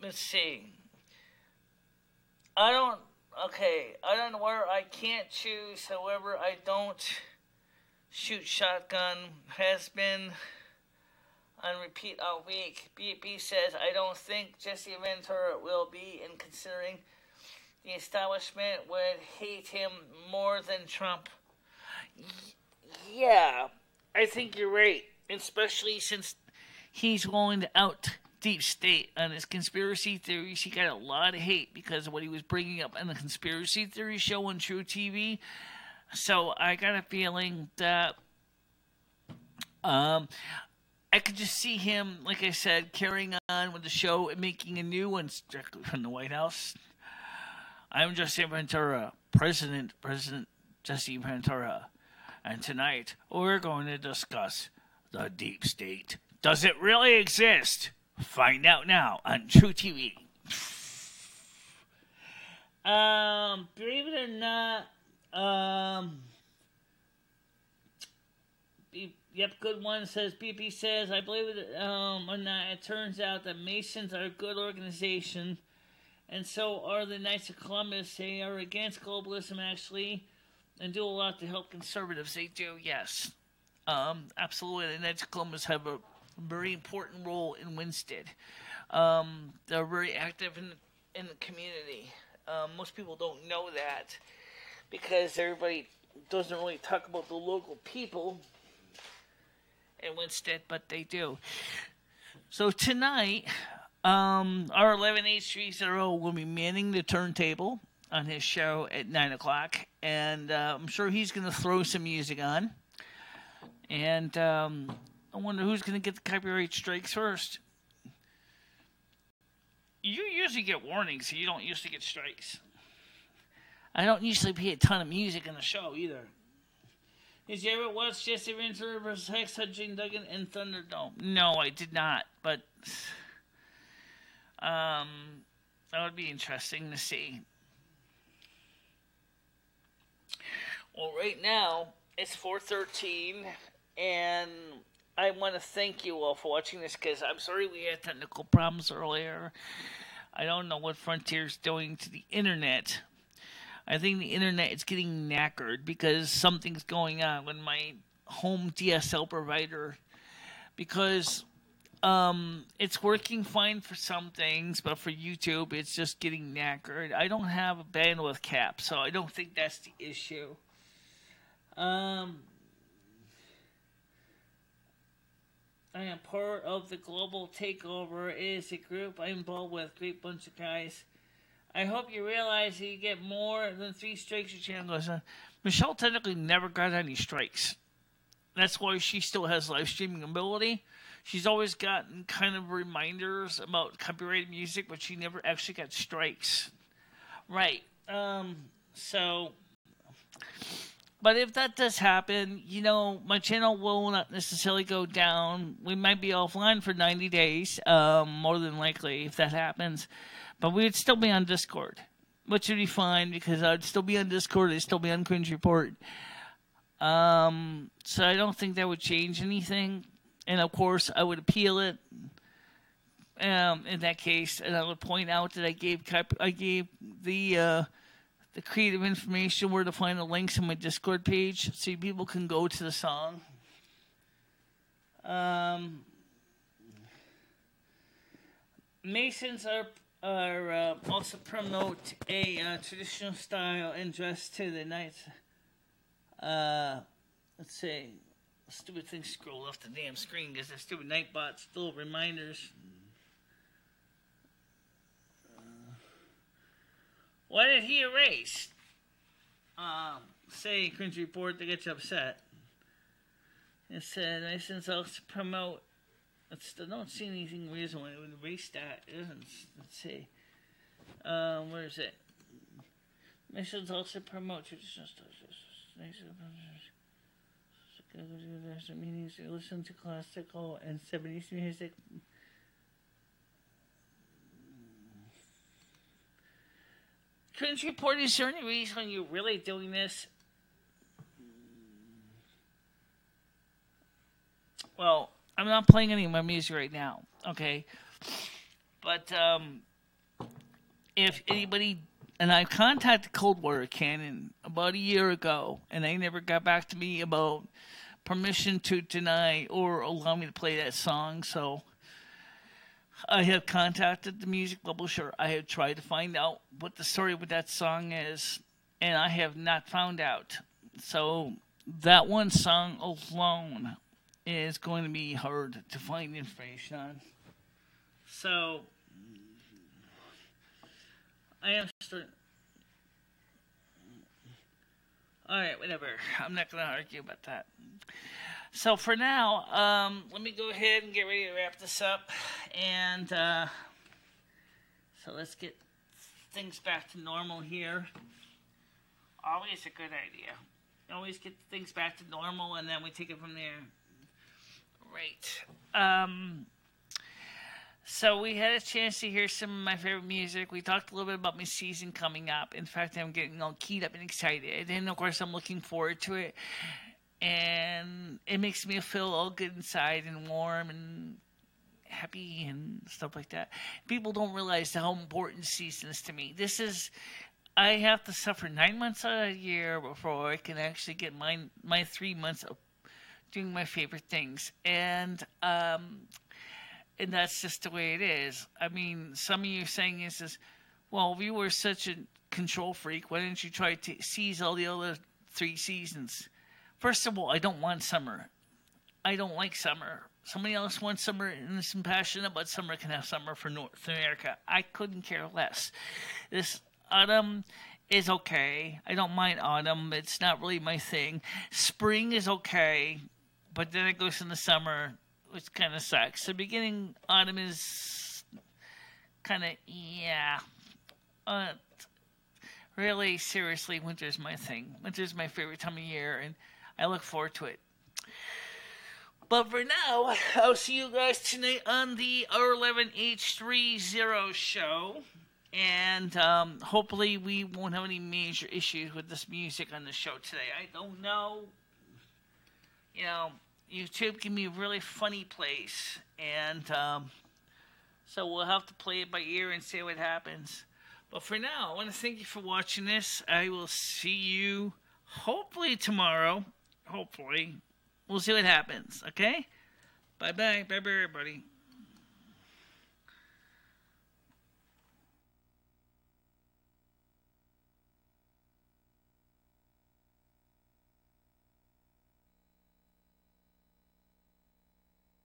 Let's see. I don't know where I can't choose. However, I don't shoot shotgun. Has been on repeat all week. BP says, I don't think Jesse Ventura will be, in considering the establishment would hate him more than Trump. Yeah, I think you're right. Especially since he's willing to out Deep State on his conspiracy theories. He got a lot of hate because of what he was bringing up on the conspiracy theory show on True TV. So I got a feeling that I could just see him, like I said, carrying on with the show and making a new one from the White House. I'm Jesse Ventura, President Jesse Ventura. And tonight, we're going to discuss the Deep State. Does it really exist? Find out now on True TV. Believe it or not, yep, good one, says BP says, I believe it or not, it turns out that Masons are a good organization, and so are the Knights of Columbus. They are against globalism, actually, and do a lot to help conservatives. They do, yes. Absolutely. The Knights of Columbus have a very important role in Winsted. They're very active in the community. Most people don't know that because everybody doesn't really talk about the local people in Winsted, but they do. So tonight, our 11-830 will be manning the turntable on his show at 9 o'clock, and I'm sure he's going to throw some music on. And I wonder who's going to get the copyright strikes first. You usually get warnings, so you don't usually get strikes. I don't usually play a ton of music on the show either. Did you ever watch Jesse Ventura vs. Hex, Hudging Duggan, and Thunderdome? No, I did not, but that would be interesting to see. Well, right now, it's 4:13, and I want to thank you all for watching this, because I'm sorry we had technical problems earlier. I don't know what Frontier's doing to the internet. I think the internet is getting knackered because something's going on with my home DSL provider. Because it's working fine for some things, but for YouTube, it's just getting knackered. I don't have a bandwidth cap, so I don't think that's the issue. I am part of the global takeover. It is a group I'm involved with. Great bunch of guys. I hope you realize that you get more than 3 strikes your channel goes on. Michele technically never got any strikes. That's why she still has live streaming ability. She's always gotten kind of reminders about copyrighted music, but she never actually got strikes. Right. But if that does happen, my channel will not necessarily go down. We might be offline for 90 days, more than likely, if that happens. But we would still be on Discord, which would be fine because I'd still be on Discord. I'd still be on Cringe Report. So I don't think that would change anything. And, of course, I would appeal it in that case. And I would point out that I gave the creative information where to find the links on my Discord page so people can go to the song. Masons are also promote a traditional style and dress to the nights. Let's see. Stupid thing scrolled off the damn screen because the stupid Nightbot's still reminders. Why did he erase? Say cringe report that gets upset. It said license also to promote. I don't see anything reason why it would erase that. It doesn't. Let's see. Where is it? Missions also promote traditional meetings. Listen to classical and 70s music. Cringe report, is there any reason you're really doing this? Well, I'm not playing any of my music right now, okay? But, if anybody, and I contacted Coldwater Cannon about a year ago, and they never got back to me about permission to deny or allow me to play that song, so I have contacted the music publisher. I have tried to find out what the story with that song is, and I have not found out. So that one song alone is going to be hard to find information on. So I am starting. Alright, whatever. I'm not going to argue about that. So for now, let me go ahead and get ready to wrap this up. And so let's get things back to normal here. Always a good idea. Always get things back to normal, and then we take it from there. Right. So we had a chance to hear some of my favorite music. We talked a little bit about my season coming up. In fact, I'm getting all keyed up and excited. And of course, I'm looking forward to it. And it makes me feel all good inside and warm and happy and stuff like that. People don't realize how important season is to me. I have to suffer 9 months out of the year before I can actually get my 3 months of doing my favorite things. And that's just the way it is. I mean, some of you are saying is, well, if you were such a control freak, why didn't you try to seize all the other 3 seasons? First of all, I don't want summer. I don't like summer. Somebody else wants summer and is passionate about summer can have summer for North America. I couldn't care less. This autumn is okay. I don't mind autumn. It's not really my thing. Spring is okay, but then it goes into summer, which kind of sucks. The beginning autumn is kind of, yeah. Really, seriously, winter's my thing. Winter's my favorite time of year, and I look forward to it. But for now, I'll see you guys tonight on the R11H30 show. And hopefully we won't have any major issues with this music on the show today. I don't know. You know, YouTube can be a really funny place. And so we'll have to play it by ear and see what happens. But for now, I want to thank you for watching this. I will see you hopefully tomorrow. Hopefully. We'll see what happens, okay? Bye-bye. Bye-bye, everybody.